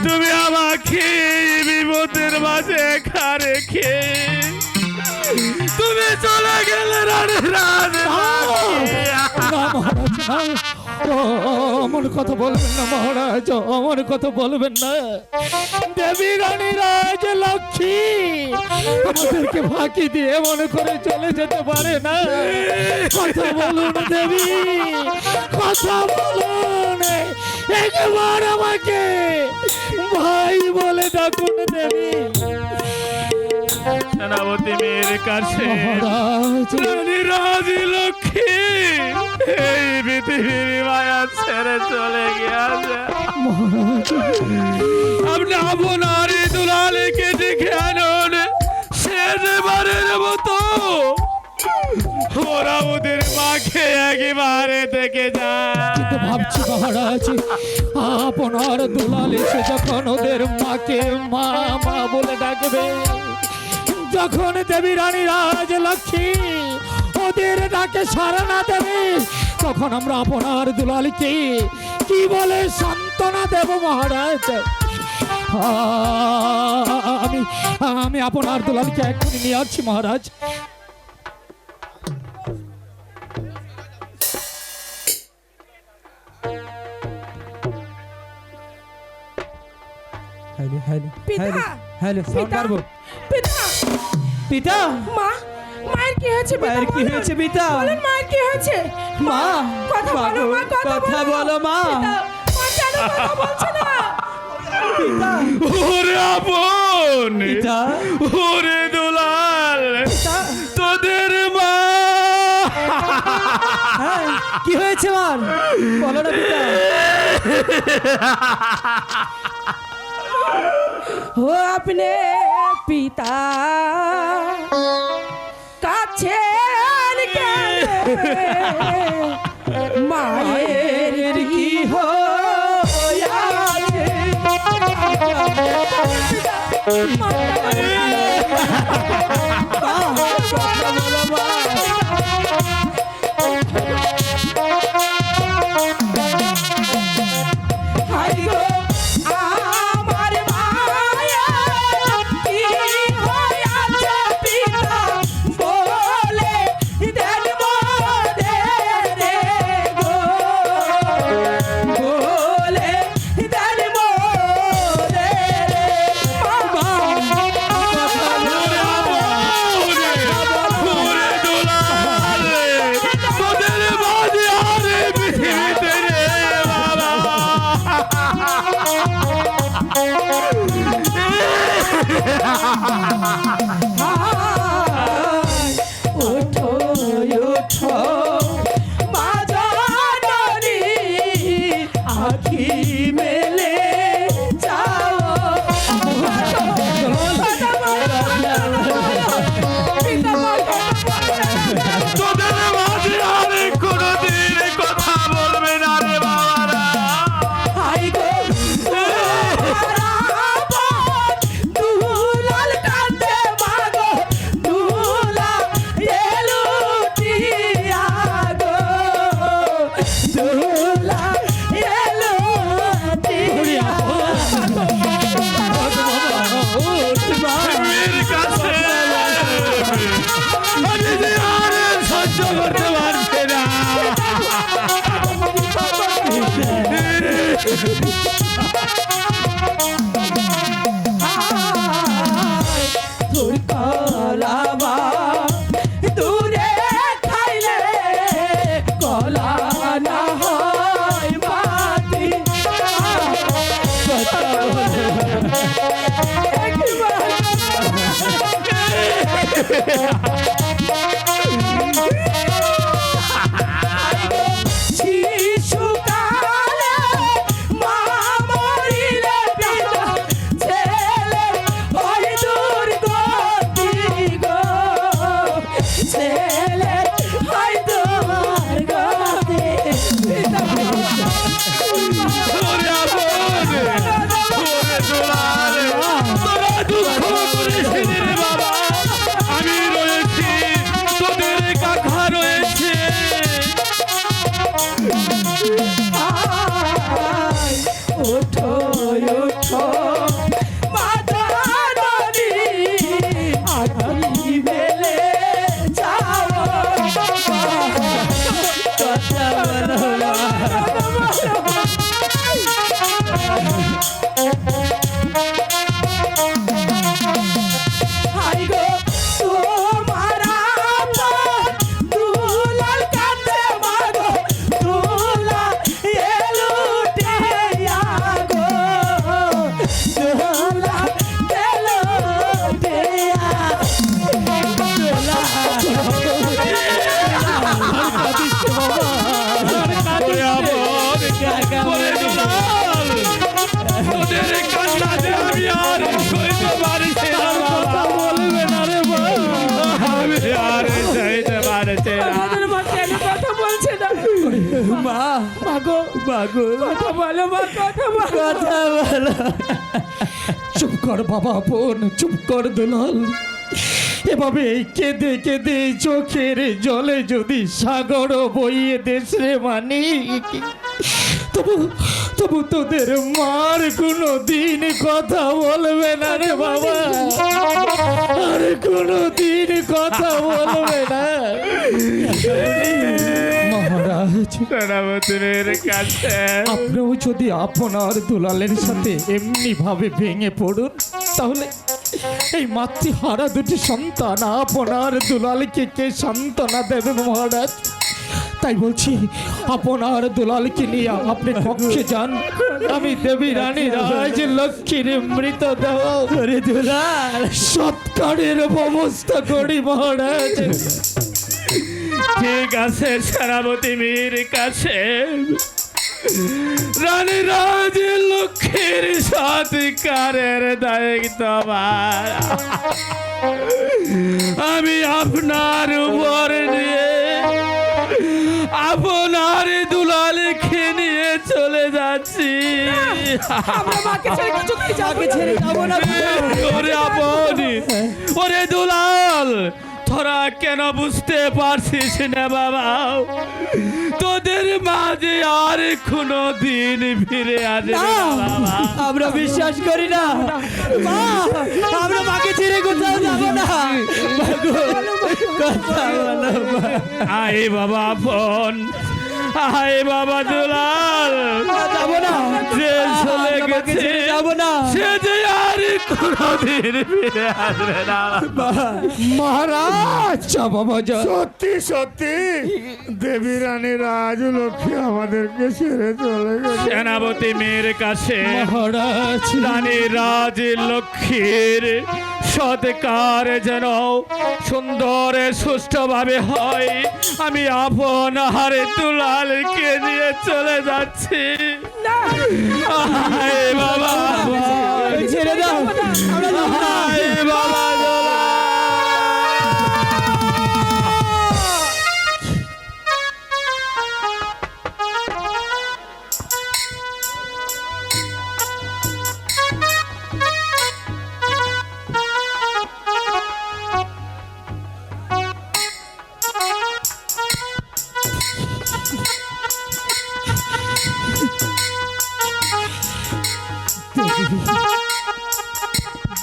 তুমি আমাকে এই বিপদের মাঝে একা রেখে তুমি চলে গেলে রানী রাজলক্ষ্মী। না মহারাজ, না। ও, অমন কথা বলবেন না মহারাজ, অমন কথা বলবেন না। দেবী রানী রাজলক্ষ্মী আমাদেরকে ফাঁকি দিয়ে মনে করে চলে যেতে পারে না। কথা বলুন দেবী, কথা বলুন, একবার আমাকে ভাই বলে ডাকুন দেবী। সেনাপতি মেয়ের কাছে মহারাজ, রানী রাজলক্ষ্মী এই পৃথিবীর মায়া ছেড়ে চলে গিয়েছে। মহারাজ, আপনি আপনার এই দুলালিকে দেখে আনুন, শেষবারের মতো ওরা ওদের মাকে একেবারে দেখে যায়। কিন্তু ভাবছি মহারাজ, আপনার দুলাল এসে যখন ওদের মাকে মা মা বলে ডাকবে, যখন দেবী রানী রাজলক্ষ্মী ওদের ডাকে সাড়া না দেবে, তখন আমরা আপনার দুলালকে কি বলে সান্ত্বনা দেব মহারাজ? আমি আমি আপনার দুলালকে এক্ষুনি নিয়ে আসছি মহারাজ। পিতা, হ্যালো, পিতা, পারবো। পিতা, পিতা, মা, মায়ের কি হয়েছে? পিতা, মায়ের কি বলুন। হয়েছে পিতা? বলুন, মায়ের কি হয়েছে? মা, কথা বলো, মা, কথা বলো মা। পিতা, মা কেন কথা বলছে না? পিতা, ওরে আপন, বোন পিতা ওরে দুলাল তোদের মা হ্যাঁ, কি হয়েছে মার বলো না পিতা ও আপনি পিতা কাছে মায়ের কি হয়াছে আমার মায়া কি হয়াছে পিতা বলে দেন মোরে রে গো বলে দেন মোরে রে বাবা ওরে দুলাল তোদের মাঝে আরে পৃথিবীতে রে বাবা ওঠো ওঠো বাজারি আখি মেলে যাও তোদের মাঝে আরে কোনোদিন কথা বলবে না রে বাবারা হাই গো দুলাল কাঁদে মাগো দুলা এলো টিয়া গো দুলা এলো টিয়া বীর কাছে আমি যে আর সহ্য করতে পারছি না তোর কলাবা দূরে খাইলে কলা না হয় মাটি শিশুকালে মা মরিলে পিতা ছেলে হয় দুর্গতি গো ছেলে হয় দুর্গতি পিতা ওরে আপন ওরে দুলাল তোরা দুঃখ করিস রে বাবা আমি রয়েছি তোদের কাকা রয়েছে ওঠো ওঠো মাতারি আখি মেলে যাও কথা বলো হাই গো তোমার আপন দুলাল কাঁদে মাগো দুলা এলো টিয়া গো দুলা এলো টিয়া দুলা ওরে আপন ওরে দুলাল তোদের কান্নাতে আমি আর সইতে পারছি না বাবা বলবে না রে আমি আর সইতে পারছি না আমাদের মা কেন কথা বলছে না মা মাগো মাগো কথা বলো মা কথা বলো কথা বলো চুপ কর বাবা বোন চুপ কর দুলাল এভাবে কেঁদে কেঁদে চোখের জলে যদি সাগর বইয়ে দেশে মানি তবু তবু তোদের মার কোনো দিন কথা বলবে না রে বাবা আর কোনো দিন কথা বলবে না মহারাজ সেনাপতির কাছে আপনিও যদি আপনার দুলালের সাথে এমনি ভাবে ভেঙে পড়ুন তাহলে এই মাতৃহারা দুটি সন্তান আপনার দুলালকে কে সান্ত্বনা দেবে মহারাজ তাই বলছি আপনার দুলালকে নিয়ে আপনি কক্ষে যান। আমি দেবী রানী রাজ লক্ষ্মীর মৃতদেহ দুলাল সৎকারের ব্যবস্থা করি মহারাজ। ঠিক আছে সেনাপতি মীর কাছে রানী রাজ লক্ষ্মীর সৎকারের দায়িত্ব আমার। আমি আপনার উপর দিয়ে আপনার দুলালকে নিয়ে চলে যাচ্ছি। আমরা মাকে ছেড়ে কিছুতেই যাবো না। ওরে আপনি ওরে দুলাল, তোরা কেন বুঝতে পারছিস না বাবা? তোদের মাঝে আর কোনো দিন ফিরে আসবে না বাবা। আমরা বিশ্বাস করি না মা, আমরা মাকে ছেড়ে কোথাও যাবো না। কথা বলো মা। আয় বাবা আপন, আয় বাবা দুলাল, যাবো না, যে চলে আমরা মাকে গেছে ছেড়ে যাবো না। সে যে আর কোনোদিন ফিরে আসবে না। মহারাজ যা বাবা যা। সত্যি সত্যি দেবী রানী রাজলক্ষ্মী আমাদেরকে ছেড়ে চলে গেছে। সেনাপতি মেয়ের কাছে মহারাজ রানী রাজ লক্ষ্মীর সৎকার যেন সুন্দর সুষ্ঠুভাবে হয়, আমি আপন হারে দুলালকে নিয়ে চলে যাচ্ছি। আয় বাবা, ছেড়ে দাও, আমরা যাবো না। আয় বাবা দুলাল।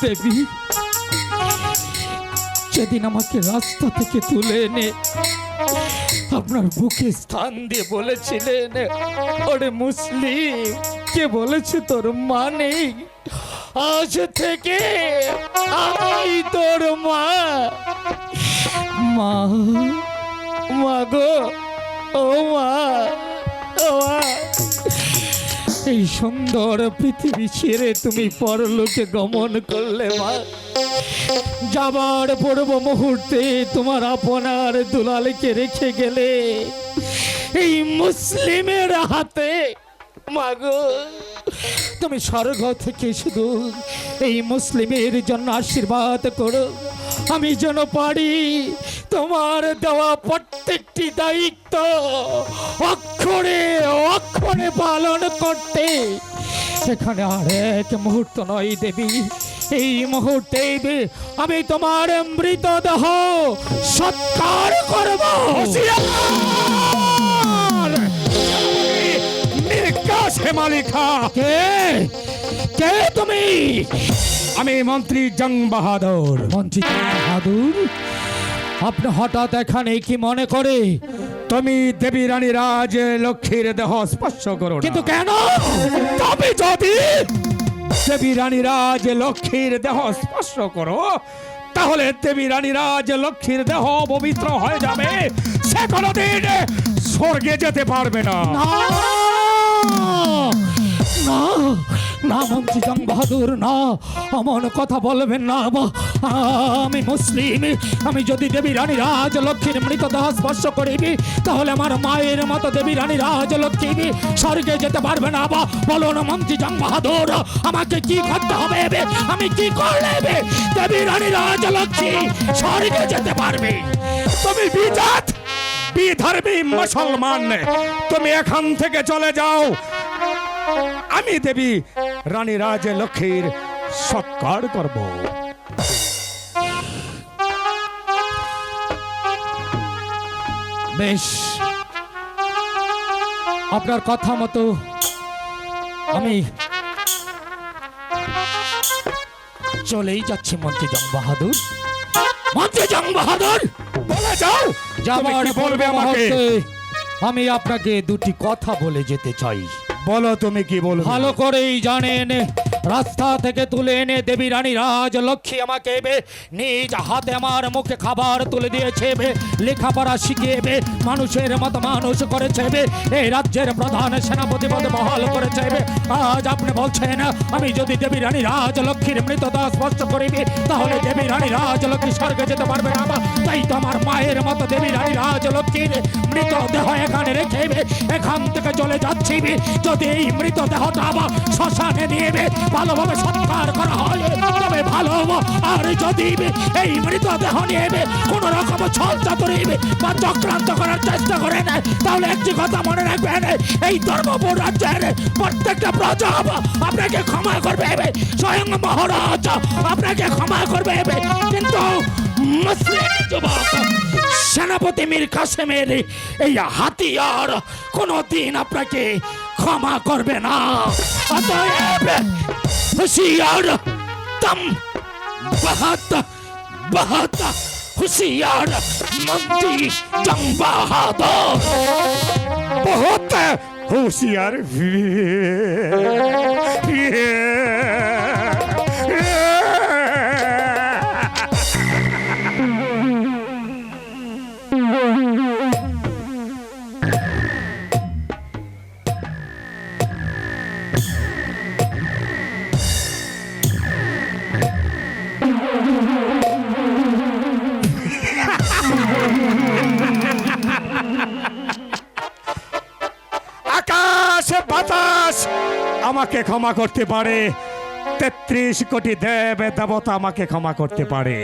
দেবী যেদিন আমাকে রাস্তা থেকে তুলে এনে আপনার বুকে স্থান দিয়ে বলেছিলেন, ওরে মুসলিম, কে বলেছে তোর মা নেই? আজ থেকে আমি তোর মা। মা, মা গো, ও মা, ও মা। এই সুন্দর পৃথিবী ছেড়ে তুমি পরলোকে গমন করলে মা। যাবার পূর্ব মুহূর্তে তোমার আপনার দুলালকে রেখে গেলে এই মুসলিমের হাতে। মাগো, তুমি স্বর্গ থেকে শুধু এই মুসলিমের জন্য আশীর্বাদ করো, আমি যেন পারি তোমার দেওয়া প্রত্যেকটি দায়িত্ব অক্ষরে অক্ষরে পালন করতে। এখানে আর এক মুহূর্ত নয় দেবী, এই মুহূর্তে আমি তোমার মৃতদেহ সৎকার করব। মালিকা কে কে তুমি? আমি মন্ত্রী জং বাহাদুর। মন্ত্রী বাহাদুর, আপনি হঠাৎ এখানে কি মনে করে? তুমি দেবী রানী রাজ লক্ষ্মীর দেহ স্পর্শ করো না। কিন্তু কেন? তবে যদি দেবী রানী রাজ লক্ষ্মীর দেহ স্পর্শ করো, তাহলে দেবী রানী রাজ লক্ষ্মীর দেহ পবিত্র হয়ে যাবে, সে কোনোদিন স্বর্গে যেতে পারবে না। না না মন্ত্রী জং বাহাদুর, না, এমন কথা বলবেন না। আমি মুসলিম, আমি যদি দেবী রানী রাজ লক্ষ্মীর মৃতদেহ স্পর্শ করিবি, তাহলে আমার মায়ের মতো দেবী রানী রাজ লক্ষ্মী স্বর্গে যেতে পারবে না। বলুন মন্ত্রী জং বাহাদুর, আমাকে কি করতে হবে? আমি কি করলে দেবী রানী রাজ লক্ষ্মী স্বর্গে যেতে পারবে? তুমি বিজাত বিধর্মী মুসলমান, তুমি এখান থেকে চলে যাও। আমি দেবী রানী রাজ লক্ষ্মীর সৎকার করব। বেশ, আপনার কথা মতো আমি চলেই যাচ্ছি মন্ত্রী জং বাহাদুর। মন্ত্রী জং বাহাদুর, বলে যাও, যাবার তুমি কি বলবে পূর্ব আমাকে? মুহূর্তে আমি আপনাকে দুটি কথা বলে যেতে চাই। বলো, তুমি কি বলবে? ভালো করেই জানেন রাস্তা থেকে তুলে এনে দেবী রানী রাজলক্ষ্মী আমাকে নিজ হাতে আমার মুখে খাবার তুলে দিয়েছে, লেখাপড়া শিখিয়ে মানুষের মতো মানুষ করেছে, এই রাজ্যের প্রধান সেনাপতি পদে বহাল করেছে। আজ আপনি বলছেন আমি যদি দেবী রানী রাজলক্ষ্মীর মৃতদেহ স্পর্শ করিবি তাহলে দেবী রানী রাজলক্ষ্মী স্বর্গে যেতে পারবে না। তাই তো আমার মায়ের মতো দেবী রানী রাজলক্ষ্মীর মৃতদেহ এখানে রেখে এখান থেকে চলে যাচ্ছি। যদি এই মৃতদেহটা আবার শ্মশানে নিয়ে ভালোভাবে সৎকার করা হয় তবে ভালো, আর যদি এই মৃতদেহ নিয়ে কোন রকম ছল চাতুরি বা চক্রান্ত করার চেষ্টা করে নেয় তাহলে একটি কথা মনে রাখবেন, এই ধর্মপুর রাজ্যের প্রত্যেকটা প্রজা আপনাকে ক্ষমা করবে, স্বয়ং মহারাজ আপনাকে ক্ষমা করবে, কিন্তু মুসলিম যুবক সেনাপতি মীর কাসেমের এই হাতিয়ার কোনদিন আপনাকে ক্ষমা করবে না। অতএব হুঁশিয়ার, দম বহুত বহুত হুঁশিয়ার মন্ত্রী জং বাহাদুর, বহুত হুঁশিয়ার। আকাশ বাতাস আমাকে ক্ষমা করতে পারে, 33 কোটি দেব দেবতা আমাকে ক্ষমা করতে পারে,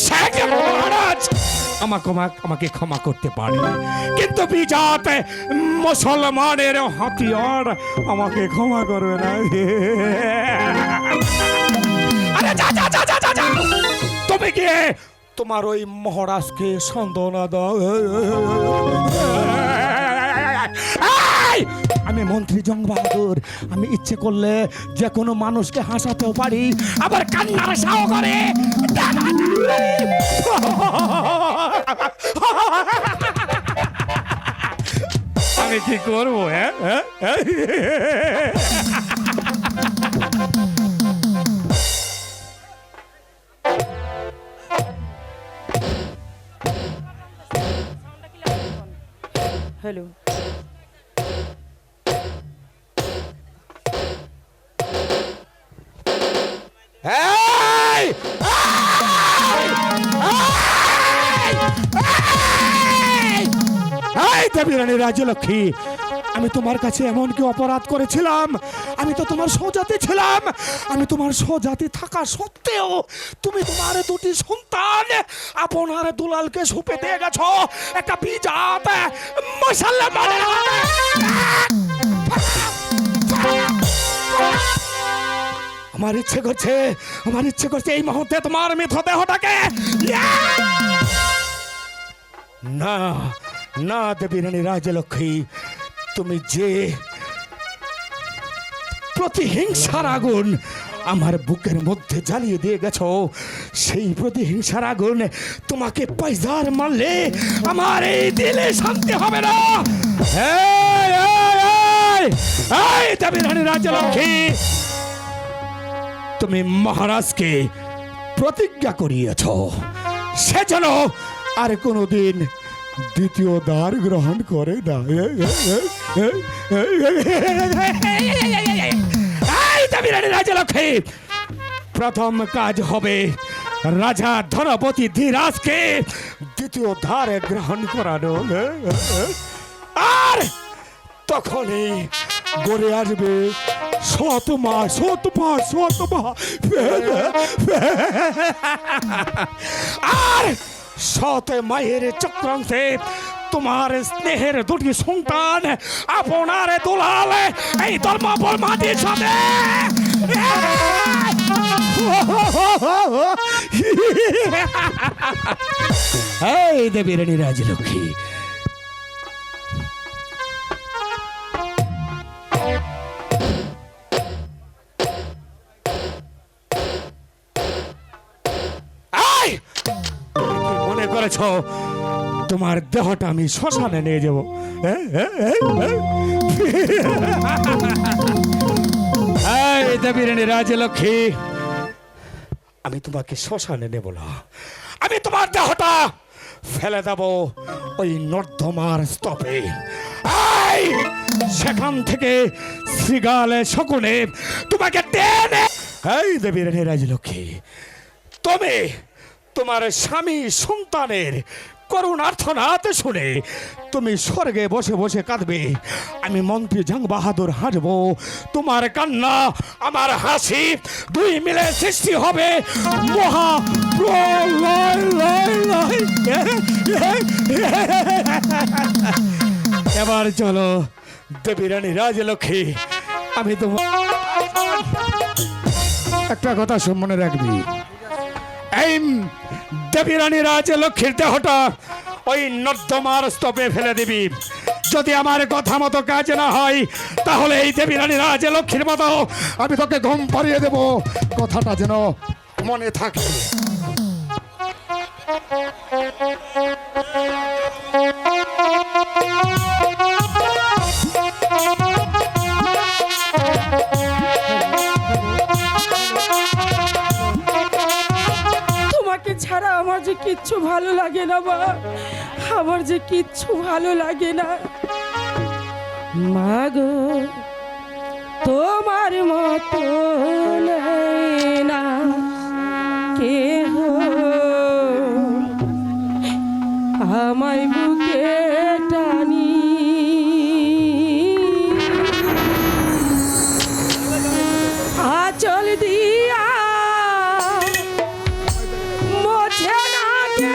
শেখ মহারাজ আমাকে ক্ষমা করতে পারে, কিন্তু বিজাত মুসলমানের হাতিয়ার আমাকে ক্ষমা করবে না। আরে যা যা যা যা যা, তুমি গিয়ে তোমার ওই মহারাজকে সান্ত্বনা দাও। আমি মন্ত্রী জং বাহাদুর, আমি ইচ্ছে করলে যে কোনো মানুষকে হাসাতেও পারি, আবার কান্না হাসাও করে। আমি কি করবো? হ্যালো, দেবী রানী রাজলক্ষ্মী, আমি তোমার কাছে এমন কি অপরাধ করেছিলাম? আমি তো তোমার স্বজাতি ছিলাম, আমি তোমার স্বজাতি থাকা সত্ত্বেও তুমি তোমার দুটি সন্তান আপনার দুলালকে সুপে দিয়ে গেছো একটা বিজাত মুসলমানের হাতে। আমার ইচ্ছে করছে এই মুহূর্তে তোমার মৃতদেহটাকে না না দেবী রানী রাজলক্ষ্মী, তুমি যে প্রতিহিংসার আগুন আমার বুকের মধ্যে জ্বালিয়ে দিয়ে গেছো, সেই প্রতিহিংসার আগুন তোমাকে পয়সার মারলে আমার এই দিলে শান্তি হবে না। এই দেবী রানী রাজলক্ষ্মী, তুমি মহারাজকে প্রতিজ্ঞা করিয়েছ সেজন্য আর কোনোদিন দ্বিতীয় দ্বার গ্রহণ করে না। দেবী রানী রাজলক্ষ্মী, প্রথম কাজ হবে রাজা ধনপতি ধীরাজকে দ্বিতীয় দ্বারে গ্রহণ করানো, আর তখনই গড়ে আসবে শতমা আর শত মায়ের চক্রান্তে তোমার স্নেহের দুটি সন্তান আপনার দুলাল এই ধর্মপুর মাটির সাথে এই দেবী রানী রাজলক্ষ্মী, মনে করেছ তোমার দেহটা আমি শ্মশানে নিয়ে যাব? এই দেবীরানী রাজলক্ষ্মী, আমি তোমাকে শ্মশানে নেব না, আমি তোমার দেহটা ফেলে দেব ওই নর্দমার স্তপে। এই, সেখান থেকে শৃগালে শকুনে তোমাকে টেনে। এই দেবীরানী রাজলক্ষ্মী, তুমি তোমার স্বামী সন্তানের করুণার্থনাদ শুনে তুমি স্বর্গে বসে বসে কাঁদবে, আমি মন্ত্রী জং বাহাদুর হাসবো, তোমার কান্না আমার হাসি দুই মিলে সৃষ্টি হবে মহা প্রলয়। এবার চলো দেবীরানী রাজলক্ষ্মী, আমি তোমার একটা কথা মনে রাখবি, এই দেবীরানী রাজলক্ষ্মীর দেহটা ওই নর্দমার স্তপে ফেলে দিবি। যদি আমার কথা মতো কাজ না হয় তাহলে এই দেবীরানী রাজলক্ষ্মীর মতো আমি তোকে ঘুম পাড়িয়ে দেব, কথাটা যেন মনে থাকে। তোমাকে ছাড়া আমার যে কিচ্ছু ভালো লাগে না মা, আমার যে কিচ্ছু ভালো লাগে না। মা গো, তোমার মতো নেই না কেহ, আমায় বুকে টানি আঁচল দিয়া মোছে না গে।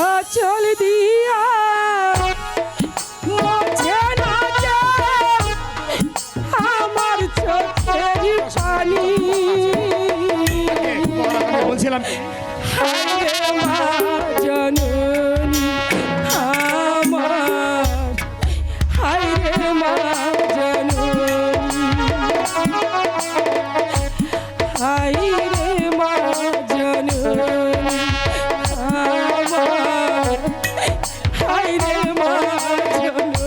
আঁচল দিয়া মোছে না গে আমার চোখের পানি। বলছিলাম হায়রে মা জননী আমার, হায়রে মা জননী, হায়রে মা জননী আমার, হায়রে মা জননী।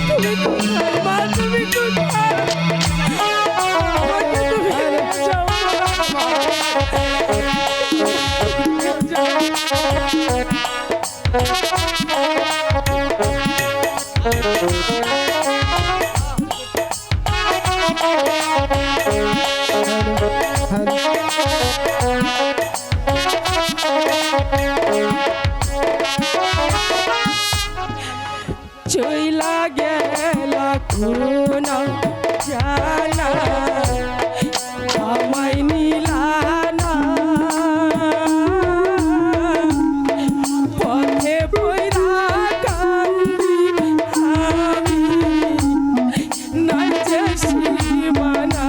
তুমি কোথায় মা, তুমি কোথায়? আমাকে তুমি বাঁচাও চইলা গেলা কোনা জানা, আমায় নিলানা পথে বইরা কান্দি আমি, নাচে সীমানা।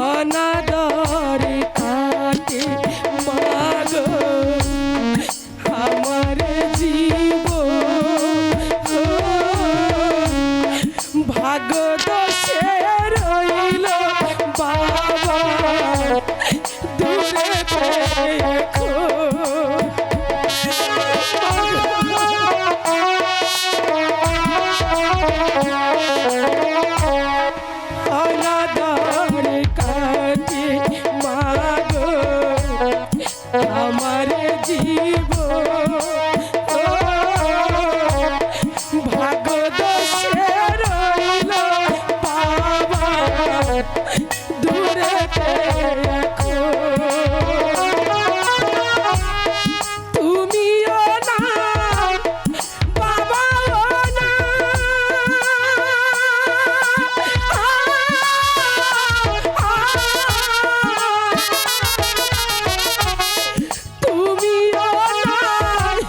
অনাদরে কাটে মাগো আমার জীবন, ভাগ্য দোষে রইল বাবা দূরে দেখো। অনাদরে কাটে মাগো আমার জীবন, ভাগ্য দোষে রইল বাবা দূরে দেখো। তুমিও না বাবাও না, তুমিও নাই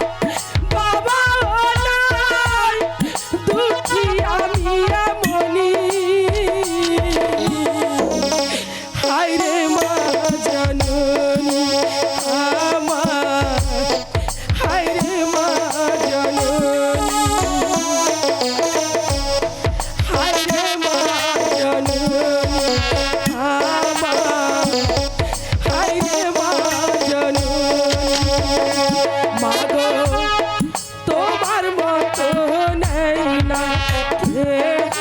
বাবাও নাই, দুঃখী আমি এমনি। হায়রে মা জননী আমার, হায়রে মা জননী, হায়রে মা জননী আমার, হায়রে মা জননী। মাগো তোমার মতো নেই না কেহ,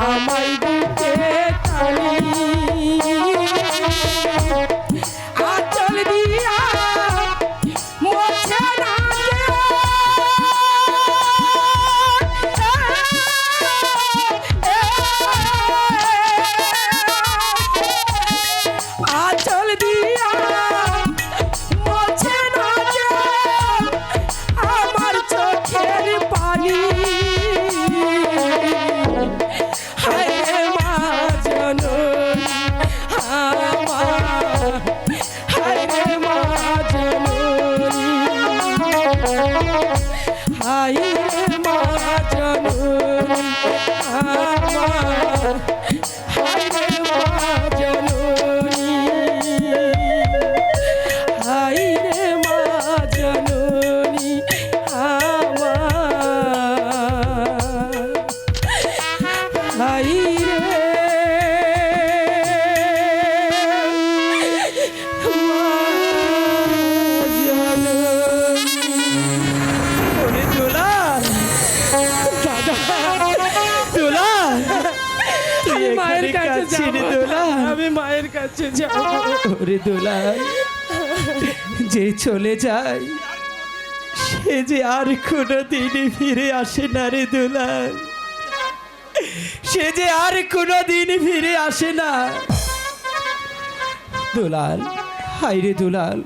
আমায় বুকে টানি আঁচল দিয়া মোছে না আঁচল দিয়া মোছে না যে আমার চোখের পানি। হায়রে মা জননী আমার, হায়রে মা জননী, হায়রে মা জননী আমার, হায়রে মা জননী, হায়রে মা জননী আমার, হায়রে মায়ের কাছে যাব, আমি মায়ের কাছে যাব। ওরে দুলাল, যে চলে যায় সে যে আর কোনো দিনই ফিরে আসে না রে দুলাল, সে যে আর কোনো দিন ফিরে আসে না। দুলাল, হাই রে দুলাল,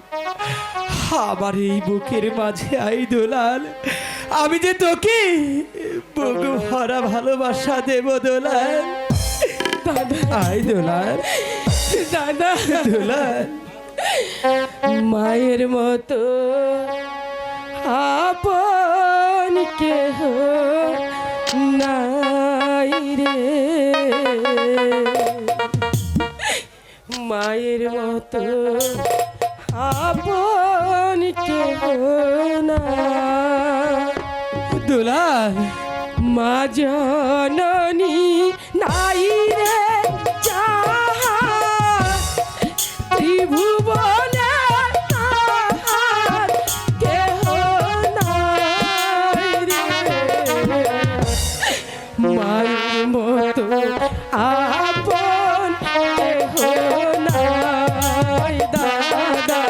আমার এই বুকের মাঝে আই দুলাল, আমি যে তোকে বুক ভরা ভালোবাসা দেব দুলাল। আই দুলাল, দাদা দুলাল, মায়ের মতো আপন কেহ নাই রে, মায়ের মতো আপন কেহ না। দুলাল, মা জননী নাই রে যাহা ত্রিভুবনে তাহার কেহ নাই রে, মায়ের মতো আপন কেহ নাই দাদা,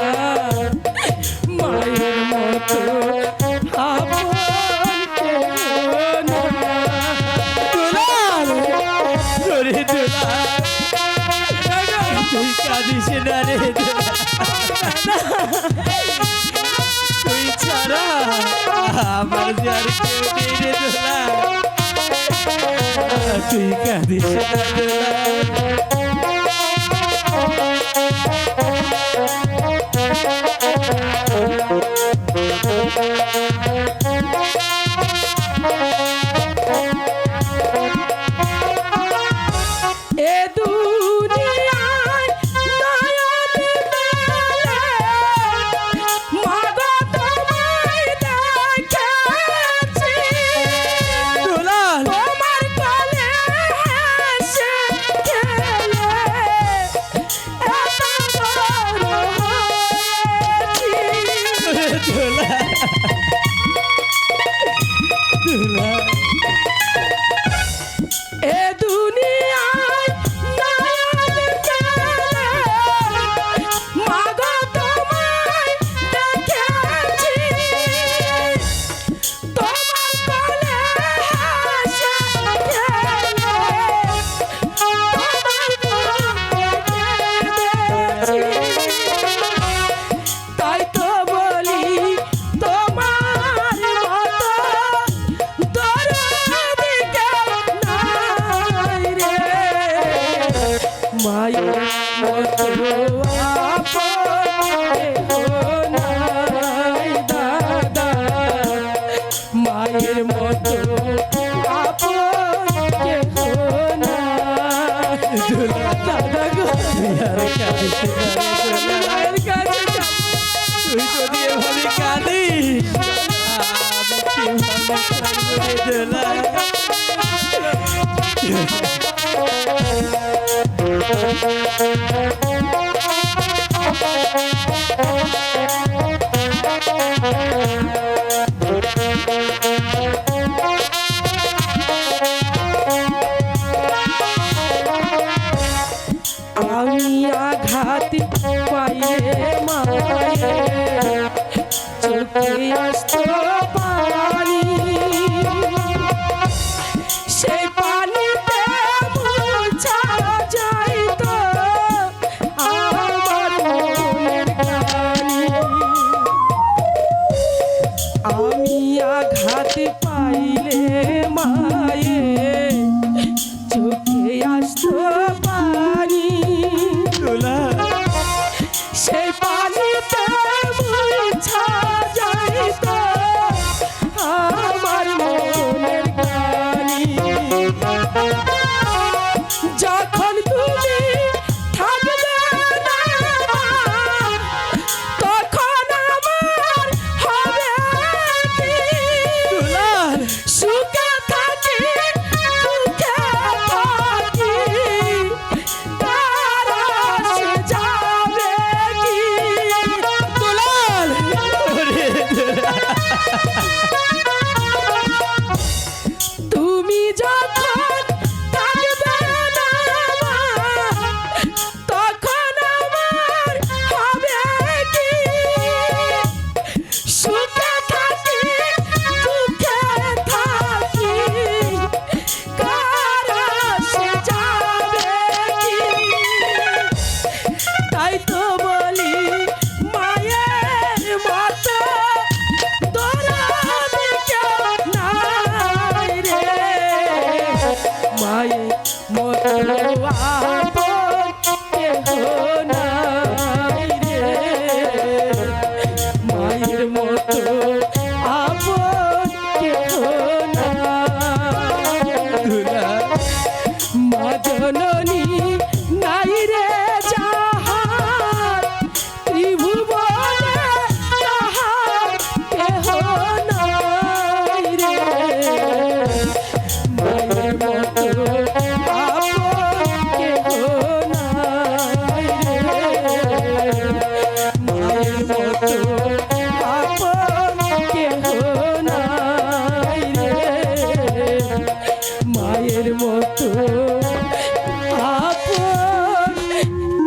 মায়ের মতো আপন কেহ নাই। ওরে দুলাল, তুই কাঁদিস না রে দুলাল, তুই ছাড়া আমার যার কেউ নেই রে দুলাল, তুই কাঁদিস না দুলাল। মায়ের মতো আপন কেহ নাই দাদা, মায়ের মতো আপন কেহ নাই দাদা গো। আর কাঁদিস না রে দোলাল। মায়ের কাছে যাও। তুই যদি এভাবে কাঁদিস আমি কিভাবে থাকবো রে দোলাল? আমি আঘাত পাইলে মায়ের চোখে আসতো পানি, সেই পানিতে মুছা যাইত আমার মনের কানি। আমি আঘাত পাইলে মায়ের চোখে আসতো পানি, দোলাল সেই পানিতে মুছা যাইত আমার মনের কানি। যখন তুমি থাকবে না তখন আমার হবে কি? দোলাল সুখে থাকি দুঃখে থাকি তার আসে যাবে কি? দোলাল ওরে দোলাল তুমি যখন থাকবে না তখন আমার হবে কি? সুখে থাকি দুঃখে থাকি কার আসে যাবে কি? তাই তো বলি মায়ের মতো দরদি কেউ নাই রে, মায়ের মতো আপন কেহ নাই রে, মায়ের মতো আপন কেহ নাই। দোলাল মা জননী নাই রে যাহার, ত্রিভুবনে তাহার কেহ নাই রে, মায়ের মতো আপন কেহ নাই রে, মায়ের মতো আপন কেহ নাই রে, মায়ের মতো আপন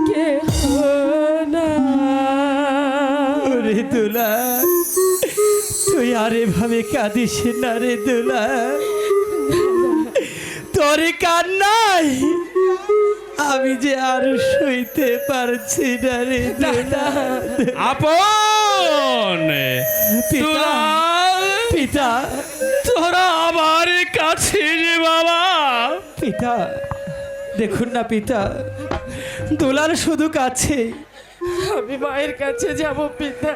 কেহ নাই। ওরে দোলাল তুই আর এভাবে কাঁদিস না রে দোলাল। তোর কান্নাই আমি যে আর সইতে পারছি না রে দোলাল। আপন পিতা দুলাল, পিতা তোরা আমার কাছে রে বাবা। পিতা দেখুন না পিতা, দোলাল শুধু কাছে। আমি মায়ের কাছে যাব পিতা।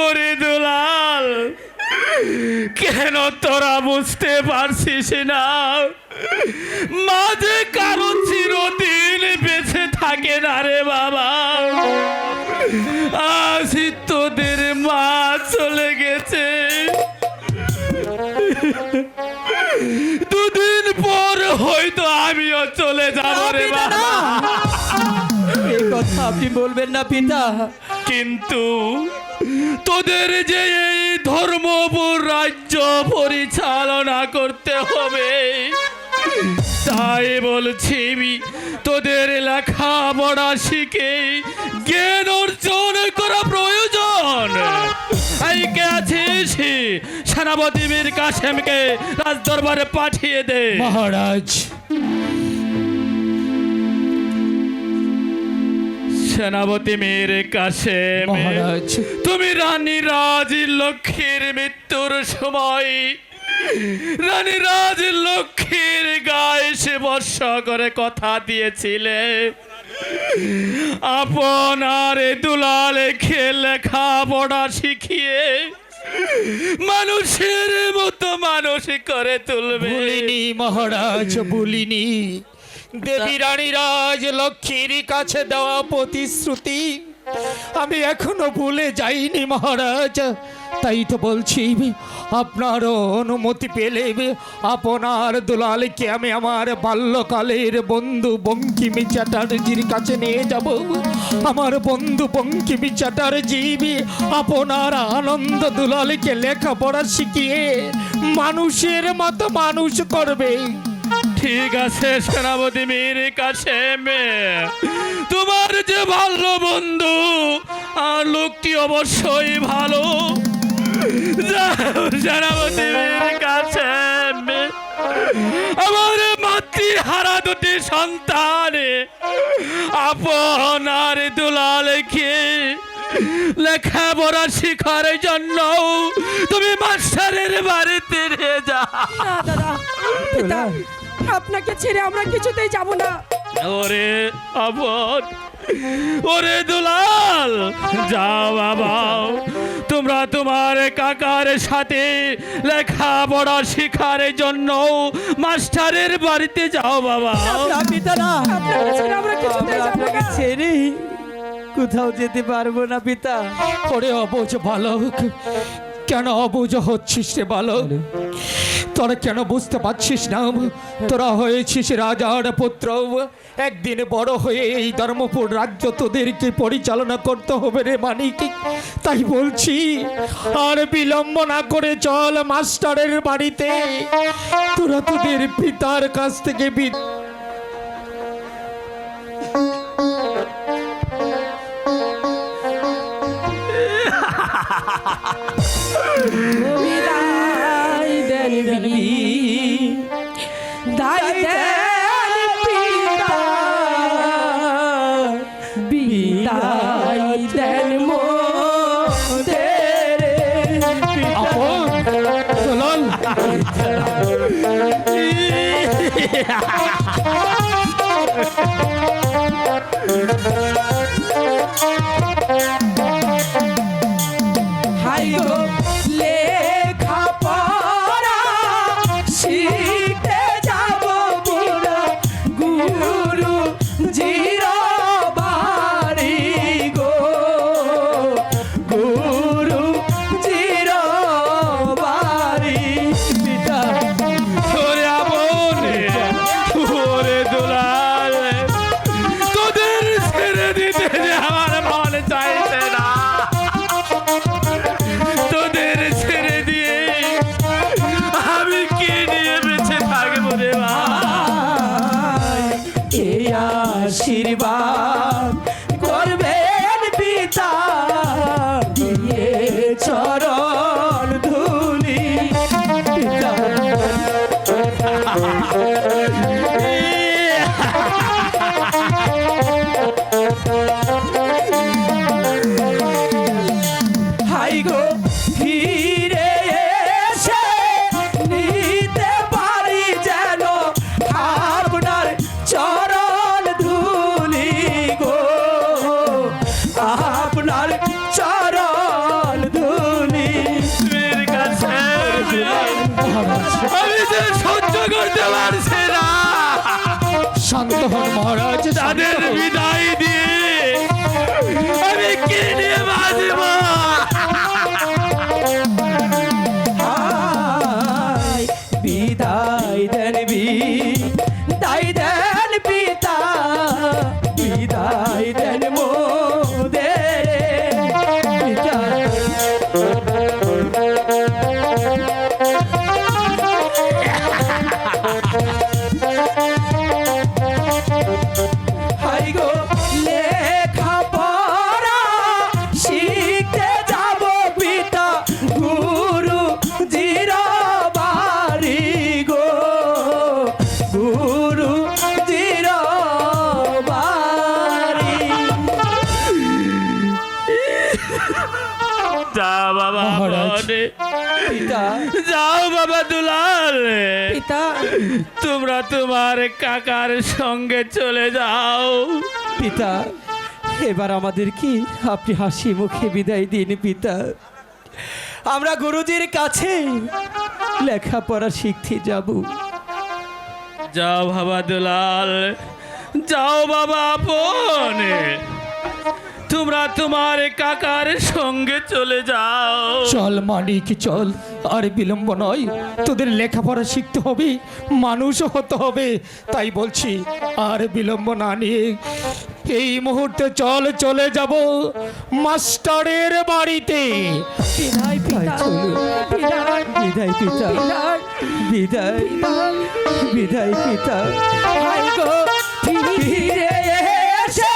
ওরে দুলাল, কেন তোরা বুঝতে পারছিস না মা যে কারো চিরদিন বেঁচে থাকে না রে বাবা। আজ তোদের মা চলে গেছে, দুদিন পর হয়তো আমিও চলে যাব রে পিতা, না! বাবা। এই কথা আপনি বলবেন না পিতা। কিন্তু তোদের যে এই ধর্মপুর রাজ্য পরিচালনা করতে হবে, তাই বলছি তোদের লেখাপড়া শিখে জ্ঞান অর্জন করা প্রয়োজন। এই কে আছিস, সেনাপতি মীর কাসেমকে রাজ দরবারে পাঠিয়ে দে। মহারাজ সেনাপতি মীর কাসেম, মহারাজ তুমি রানী রাজ লক্ষ্মীর মৃত্যুর সময় রানী রাজ লক্ষ্মীর গায়ে সে বর্ষা করে কথা দিয়েছিলে আপনার দুলালকে লেখাপড়া শিখিয়ে মানুষের মতো মানুষ করে তুলবে। ভুলিনি মহারাজ, ভুলিনি। দেবী রানী রাজ লক্ষ্মীর কাছে দেওয়া প্রতিশ্রুতি আমি এখনো ভুলে যাইনি মহারাজ। তাই তো বলছি, আপনার অনুমতি পেলে আপনার দুলালকে আমি আমার বাল্যকালের বন্ধু বঙ্কিম চ্যাটার্জির কাছে নিয়ে যাব। আমার বন্ধু বঙ্কিম চ্যাটার্জি আপনার আনন্দ দুলালকে লেখাপড়া শিখিয়ে মানুষের মতো মানুষ করবে। ঠিক আছে সেনাপতি মীর কাসেম, তোমার যে ভালো বন্ধু আর লোকটি অবশ্যই ভালো। যাও সেনাপতি মীর কাসেম, আমার মাতৃহারা দুটি সন্তান আপনার দুলালকে লেখাপড়া শিখার জন্য তুমি মাস্টারের বাড়িতে নিয়ে যাও। না দাদা, পিতা, আপনাকে ছেড়ে আমরা কিছুতেই যাব না। ওরে আপন, ওরে দুলাল, যাও বাবা, তোমরা তোমার কাকার সাথে লেখাপড়া শিখার জন্য মাস্টারের বাড়িতে যাও বাবা। না পিতা না, আপনাকে ছেড়ে আমরা কিছুতেই যাব আপনাকে না। ছেড়ে কোথাও যেতে পারবো না পিতা। ওরে অবুঝ বালক, কেন অবুঝ হচ্ছিস রে বালক? তোরা কেন বুঝতে পারছিস না? তোরা হয়েছিস রাজার পুত্র, একদিন বড় হয়ে এই ধর্মপুর রাজ্য তোদেরকে পরিচালনা করতে হবে রে মানিক। তাই বলছি, আর বিলম্ব না করে চল মাস্টারের বাড়িতে। তোরা তোদের পিতার কাছ থেকে বিদায় দেন বিদায় দেন পিতা, বিদায় দেন মোদের আপন দুলাল। হাই গো লেখা পড়া শিখতে যাব বুড়ো গুরু জির বাড়ি গো, গুরু জির বাড়ি। পিতা ওরে আপন, ওরে দুলাল, তোদের ছেড়ে দিতে যে আমার মন চাইছে না। তোদের ছেড়ে দিয়ে আমি কি নিয়ে বেঁচে থাকবো রে ভাই? এই আশীর্বাদ করবেন পিতা, দিয়ে চরণ ধুলি। পিতা হাই গো ফিরে এসে নিতে পারি যেন আপনার চরণ ধুলি গো, আপনার চরণ ধুলি। মীর কাসেম, আমি যে সহ্য করতে পারছি না। শান্ত হন মহারাজ, তাদের বিদায় দিয়ে আমি কি নিয়ে বাঁচব? হায় বিদায় দেন বিদায় দেন পিতা, বিদায় দেন মোদের পিতা। হাই গো বাবা মহারাজ। বনে। পিতা যাও বাবা দুলাল, পিতা তোমরা তোমার কাকার সঙ্গে চলে যাও। পিতা এবার আমাদের কি আপনি হাসি মুখে বিদায় দিন পিতা। আমরা গুরুজির কাছে লেখাপড়া শিখতে যাব। যাও বাবা দুলাল, যাও বাবা আপন, তোমরা তোমার কাকার সঙ্গে চলে যাও। চল মানিক চল, আর বিলম্ব নয়, তোদের লেখাপড়া শিখতে হবে, মানুষও হতে হবে। তাই বলছি আর বিলম্ব না নিয়ে এই মুহূর্তে চল চলে যাব মাস্টারের বাড়িতে। বিদায় পিতা চলো। বিদায় বিদায় পিতা, বিদায় বিদায় বিদায় পিতা। হাই গো ফিরে এসে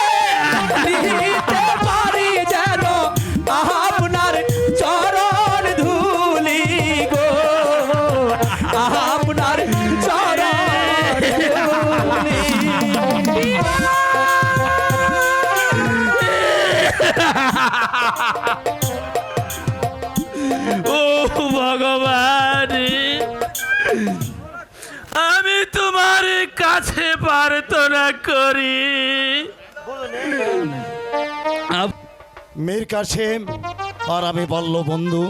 নিতে পারি যেন আপনার চরণ ধুলি গো, আপনার চরণ ধুলি। ও ভগবান, আমি তোমার কাছে প্রার্থনা করি। মীর কাসেম আর আমি বলল বন্ধু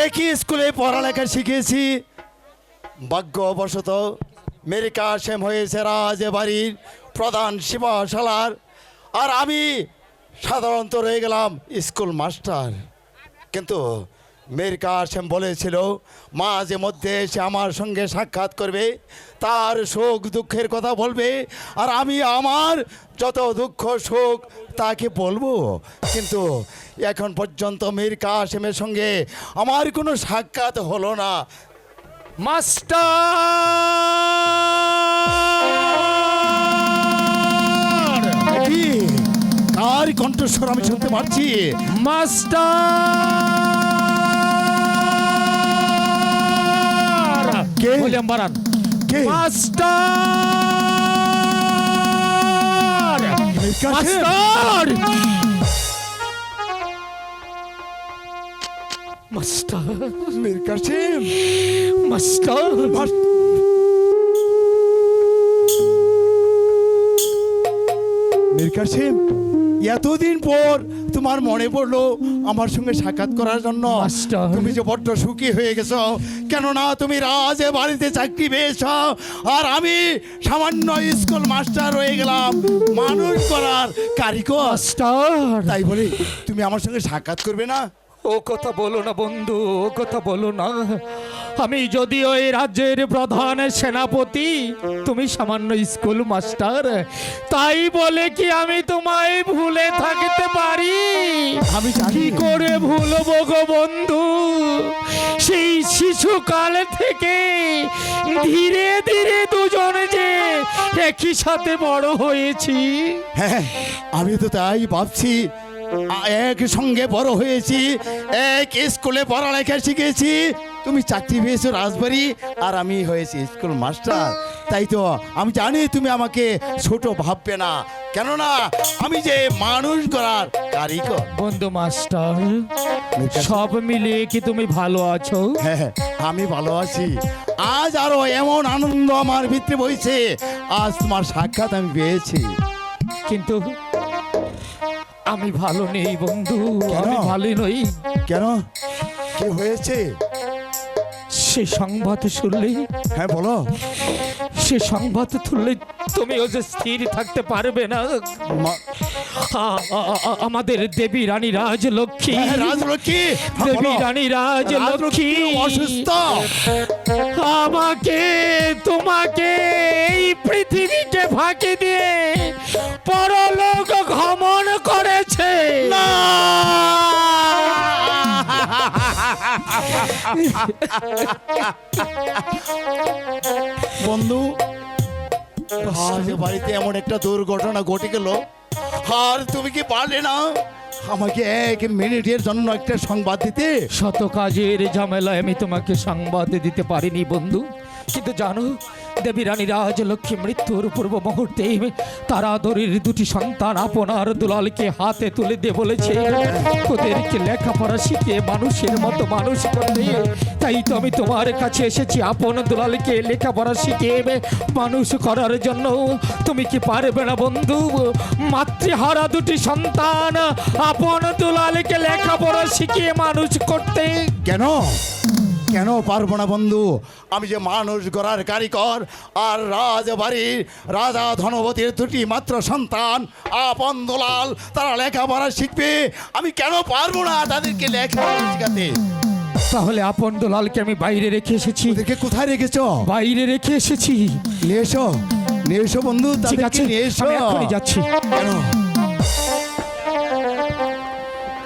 একই স্কুলে পড়ালেখা শিখেছি। ভাগ্যবশত মীর কাসেম হয়েছে রাজবাড়ির প্রধান সেবাশালার, আর আমি সাধারণত রয়ে গেলাম স্কুল মাস্টার। কিন্তু মীর কাসেম বলেছিল মাঝে মধ্যে এসে আমার সঙ্গে সাক্ষাৎ করবে, তার সুখ দুঃখের কথা বলবে, আর আমি আমার যত দুঃখ সুখ তাকে বলবো। কিন্তু এখন পর্যন্ত মীর কাসেমের সঙ্গে আমার কোনো সাক্ষাৎ হলো না। মাস্টার, কি কার কণ্ঠস্বর আমি শুনতে পাচ্ছি? মাস্টার কে? বললাম বারান। কে? Master, Mir Kasem? Master, master, Mir Kasem? Master. Mir Kasem, এতদিন পর তোমার মনে পড়লো আমার সঙ্গে সাক্ষাৎ করার জন্য। মাস্টার। তুমি যে বড্ড সুখী হয়ে গেছো, কেননা তুমি রাজে বাড়িতে চাকরি পেয়েছ, আর আমি সামান্য স্কুল মাস্টার হয়ে গেলাম, মানুষ করার কারিগর। মাস্টার, তাই বলি তুমি আমার সঙ্গে সাক্ষাৎ করবে না? ও কথা বলো না বন্ধু, ও কথা বলো না। আমি যদিও এই রাজ্যের প্রধান সেনাপতি, তুমি সামান্য স্কুল মাস্টার, তাই বলে কি আমি তোমায় ভুলে থাকতে পারি? আমি জানি। কি করে ভুলবো গো বন্ধু? সেই শিশুকাল থেকে ধীরে ধীরে দুজন যে একই সাথে বড় হয়েছি। হ্যাঁ, আমি তো তাই ভাবছি। এক সঙ্গে বড় হয়েছি, এক স্কুলে পড়ালেখা শিখেছি। তুমি চাকরি পেয়েছো রাজবাড়ি, আর আমি হয়েছি স্কুল মাস্টার। তাই তো আমি জানি তুমি আমাকে ছোট ভাববে না, কেননা আমি যে মানুষ করার কারিগর। বন্ধু মাস্টার, সব মিলিয়ে কি তুমি ভালো আছো? হ্যাঁ, আমি ভালো আছি। আজ আরো এমন আনন্দ আমার ভিতরে বইছে, আজ তোমার সাক্ষাৎ আমি পেয়েছি। কিন্তু আমি ভালো নেই বন্ধু, কেন? আমি ভালো নই। কেন, কি হয়েছে? সে সংবাদ শুনলে, হ্যাঁ বলো। সে সংবাদ শুনলে তুমি ও যে স্থির থাকতে পারবে না। আমাদের দেবী রানী রাজলক্ষ্মী, হ্যাঁ, রাজলক্ষ্মী, হ্যাঁ, দেবী বলো। রানী রাজলক্ষ্মী অসুস্থ। আমাকে তোমাকে এই পৃথিবীকে ফাঁকি দিয়ে পরলোক গমন করেছে। না! বন্ধু, আজ বাড়িতে এমন একটা দুর্ঘটনা ঘটে গেল, আর তুমি কি পারলে না আমাকে এক মিনিটের জন্য একটা সংবাদ দিতে? শত কাজের ঝামেলায় আমি তোমাকে সংবাদ দিতে পারিনি বন্ধু। কিন্তু জানো দেবী রানী রাজলক্ষ্মী মৃত্যুর পূর্ব মুহূর্তে তারা দরির দুটি সন্তান আপনার দুলালকে হাতে তুলে দিয়ে বলেছে ওদেরকে লেখাপড়া শিখিয়ে মানুষের মতো মানুষ করবে। তাই তো আমি তোমার কাছে এসেছি আপন দুলালকে লেখাপড়া শিখিয়ে মানুষ করার জন্য। তুমি কি পারবে না বন্ধু মাতৃহারা দুটি সন্তান আপন দুলালকে লেখাপড়া শিখিয়ে মানুষ করতে? কেন কেন পারবো না বন্ধু? আমি যে মানুষ গড়ার কারিগর, আর রাজবাড়ির রাজা ধনবতীর দুটি মাত্র সন্তান আপন দুলাল, তারা লেখাপড়া শিখবে। আমি কেন পারবো না তাদেরকে লেখাপড়া শেখাতে? তাহলে আপন দুলালকে আমি বাইরে রেখে এসেছি। ওদেরকে কোথায় রেখেছো? বাইরে রেখে এসেছি। নিয়ে এসো, নিয়ে এসো বন্ধু, ঠিক তাদেরকে আছে নিয়ে এসো। আমি এক্ষুনি যাচ্ছি। কেন?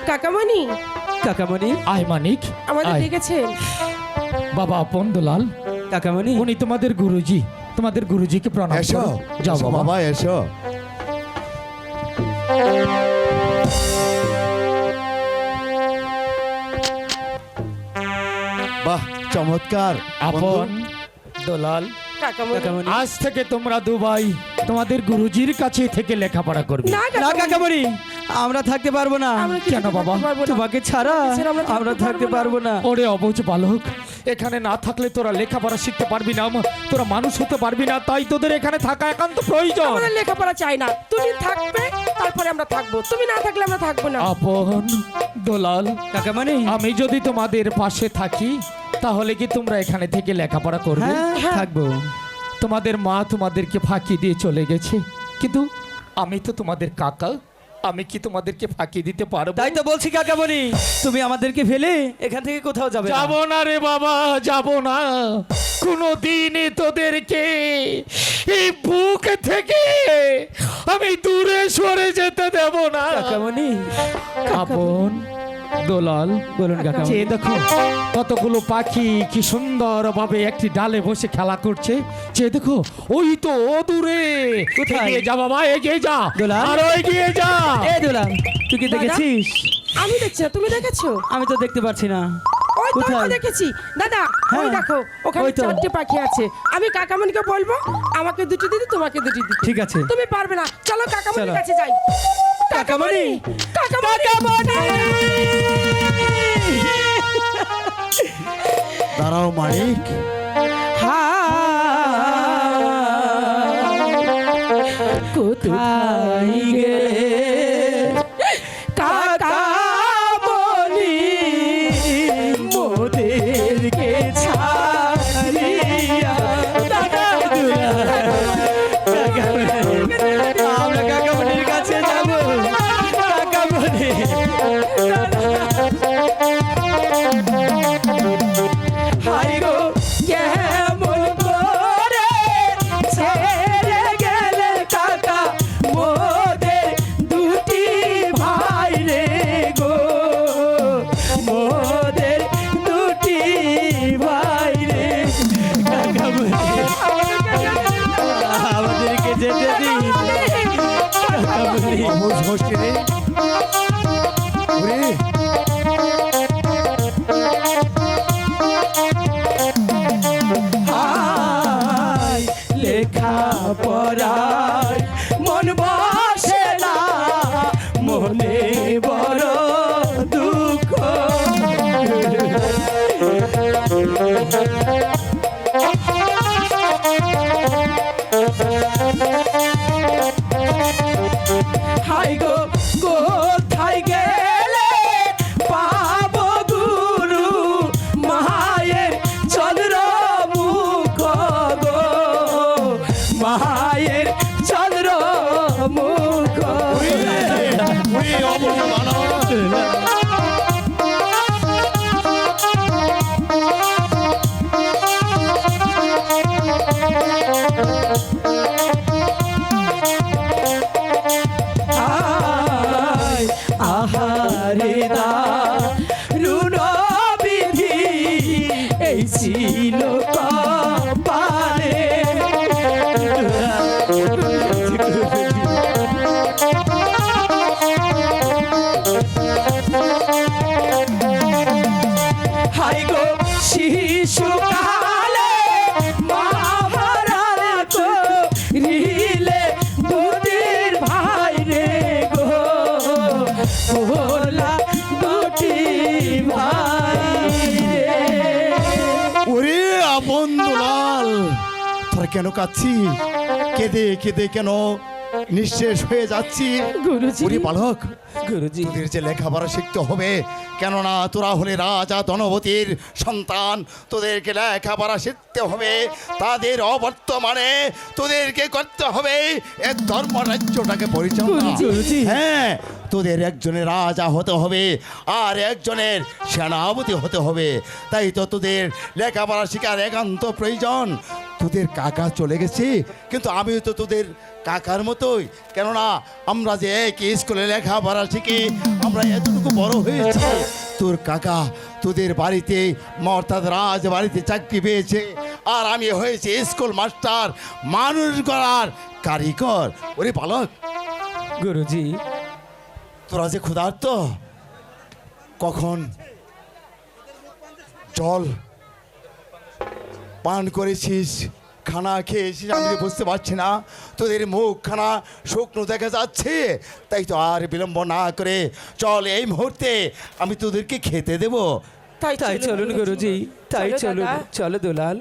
কাকামণি, কাকামণি, আয় মানিক, আমাদের আয়। ডেকেছেন? বাবা আপন দুলাল, কাকামণি, উনি তোমাদের গুরুজি, তোমাদের গুরুজিকে প্রণাম এসো, করো। যাও এসো বাবা। বাবা, এসো। বাহ, চমৎকার আপন দুলাল, কাকামণি, কাকামণি। আজ থেকে তোমরা দুবাই তোমাদের গুরুজির কাছে থেকে লেখাপড়া করবে। না না কাকামণি, আমরা থাকতে পারবো না। আমরা কেন বাবা? তোমাকে ছাড়া আমরা থাকতে পারবো না। ওরে অবুঝ বালক, এখানে না থাকলে তোরা লেখাপড়া শিখতে পারবি না, তোরা মানুষ হতে পারবি না। তাই তোদের এখানে থাকা একান্ত প্রয়োজন। আমাদের লেখাপড়া চাই না, তুমি থাকবে তারপরে আমরা থাকবো, তুমি না থাকলে আমরা থাকবো না। আপন দুলাল, কাকামণি, আমি যদি তোমাদের পাশে থাকি তাহলে কি তোমরা এখানে থেকে লেখাপড়া করবে? হ্যাঁ থাকবো। তোমাদের মা তোমাদেরকে ফাঁকি দিয়ে চলে গেছে, কিন্তু আমি তো তোমাদের কাকা, আমি কি তোমাদেরকে ফাঁকি দিতে পারবো? তাই তো বলছি কাকামণি, তুমি আমাদেরকে ফেলে এখান থেকে কোথাও যাবে না। যাব না রে বাবা, যাব না। কোনো দিনই তোদেরকে এই বুক থেকে আমি দূরে সরে যেতে দেব না। কাকামণি, আপন দোলাল, বলুন কাকামণি। চেয়ে দেখো কতগুলো পাখি কি সুন্দর ভাবে একটি ডালে বসে খেলা করছে। চেয়ে দেখো, ওই তো ও দূরে। কোথায়? এগিয়ে যা বাবা, এগিয়ে যা, দোলাল। আরো এগিয়ে যা। এ দুলাল, তুই কি দেখেছিস? আমি দেখছি না, তুমি দেখেছো? আমি তো দেখতে পারছি না। ওই তো কোথায়? আমরা দেখেছি দাদা, ওই হ্যাঁ, দেখো ওখানে ওই তো। 4টে পাখি আছে। আমি কাকামণিকে বলবো আমাকে দুটো দিতে, তোমাকে দুটো দিতে। ঠিক আছে। তুমি পারবে না, চলো কাকামণির চলো। কাছে যাই। কাকামণি, কাকামণি, দাঁড়াও মানিক, কোথায় গেলে কাকামণি মোদেরকে ছাড়িয়া? আমরা কাকামণির কাছে যাব। কাকামণি, হাই গো কেমন করে ছেড়ে গেলে কাকা মোদের দুটি ভাই রে গো, মোদের দুটি ভাই রে। কাকামণি, আমাদেরকে যেতে দিন। কাকামণি, অবুঝ হোসে রে। ওরে, হায় লেখা পড়ায় মন বসে না, মনে বড় দুঃখ। হাই গো কোথায় গেলে পাবো গুরু মায়ের চন্দ্র মুখ গো, মায়ের চন্দ্র মুখ। ওরে অবুঝ বালক। আয় আহারে দা রুণ বিধি এই ছিল কপালে। কেন কাঁদছি, কেঁদে কেঁদে কেন নিঃশেষ হয়ে যাচ্ছি? গুরুজি। ওরে বালক, গুরুজি, তোদের যে লেখাপড়া শিখতে হবে, কেননা তোরা হলে রাজা ধনবতীর সন্তান, তোদেরকে লেখাপড়া শিখতে হবে। তাদের অবর্তমানে তোদেরকে করতে হবে এক ধর্ম রাজ্যটাকে পরিচালনা। গুরুজি। হ্যাঁ, তোদের একজনের রাজা হতে হবে আর একজনের সেনাপতি হতে হবে। তাই তো তোদের লেখাপড়া শেখার একান্ত প্রয়োজন। তোদের কাকা চলে গেছে, কিন্তু আমিও তো তোদের কাকার মতোই, কেননা আমরা যে এক স্কুলে লেখাপড়া শিখে আমরা এতটুকু বড় হয়েছি। তোর কাকা তোদের বাড়িতে অর্থাৎ রাজ বাড়িতে চাকরি পেয়েছে, আর আমি হয়েছি স্কুল মাস্টার, মানুষ গড়ার কারিগর। ওরে বালক, গুরুজি। তোরা যে ক্ষুধার্ত, কখন জল পান করেছিস, খানা খেয়েছিস, আমি তো বুঝতে পারছি না। তোদের মুখখানা শুকনো দেখা যাচ্ছে। তাই তো আর বিলম্ব না করে চল, এই মুহূর্তে আমি তোদেরকে খেতে দেব। তাই চলুন গুরুজি, তাই চলো চলুন, দাদা। চলো দুলাল।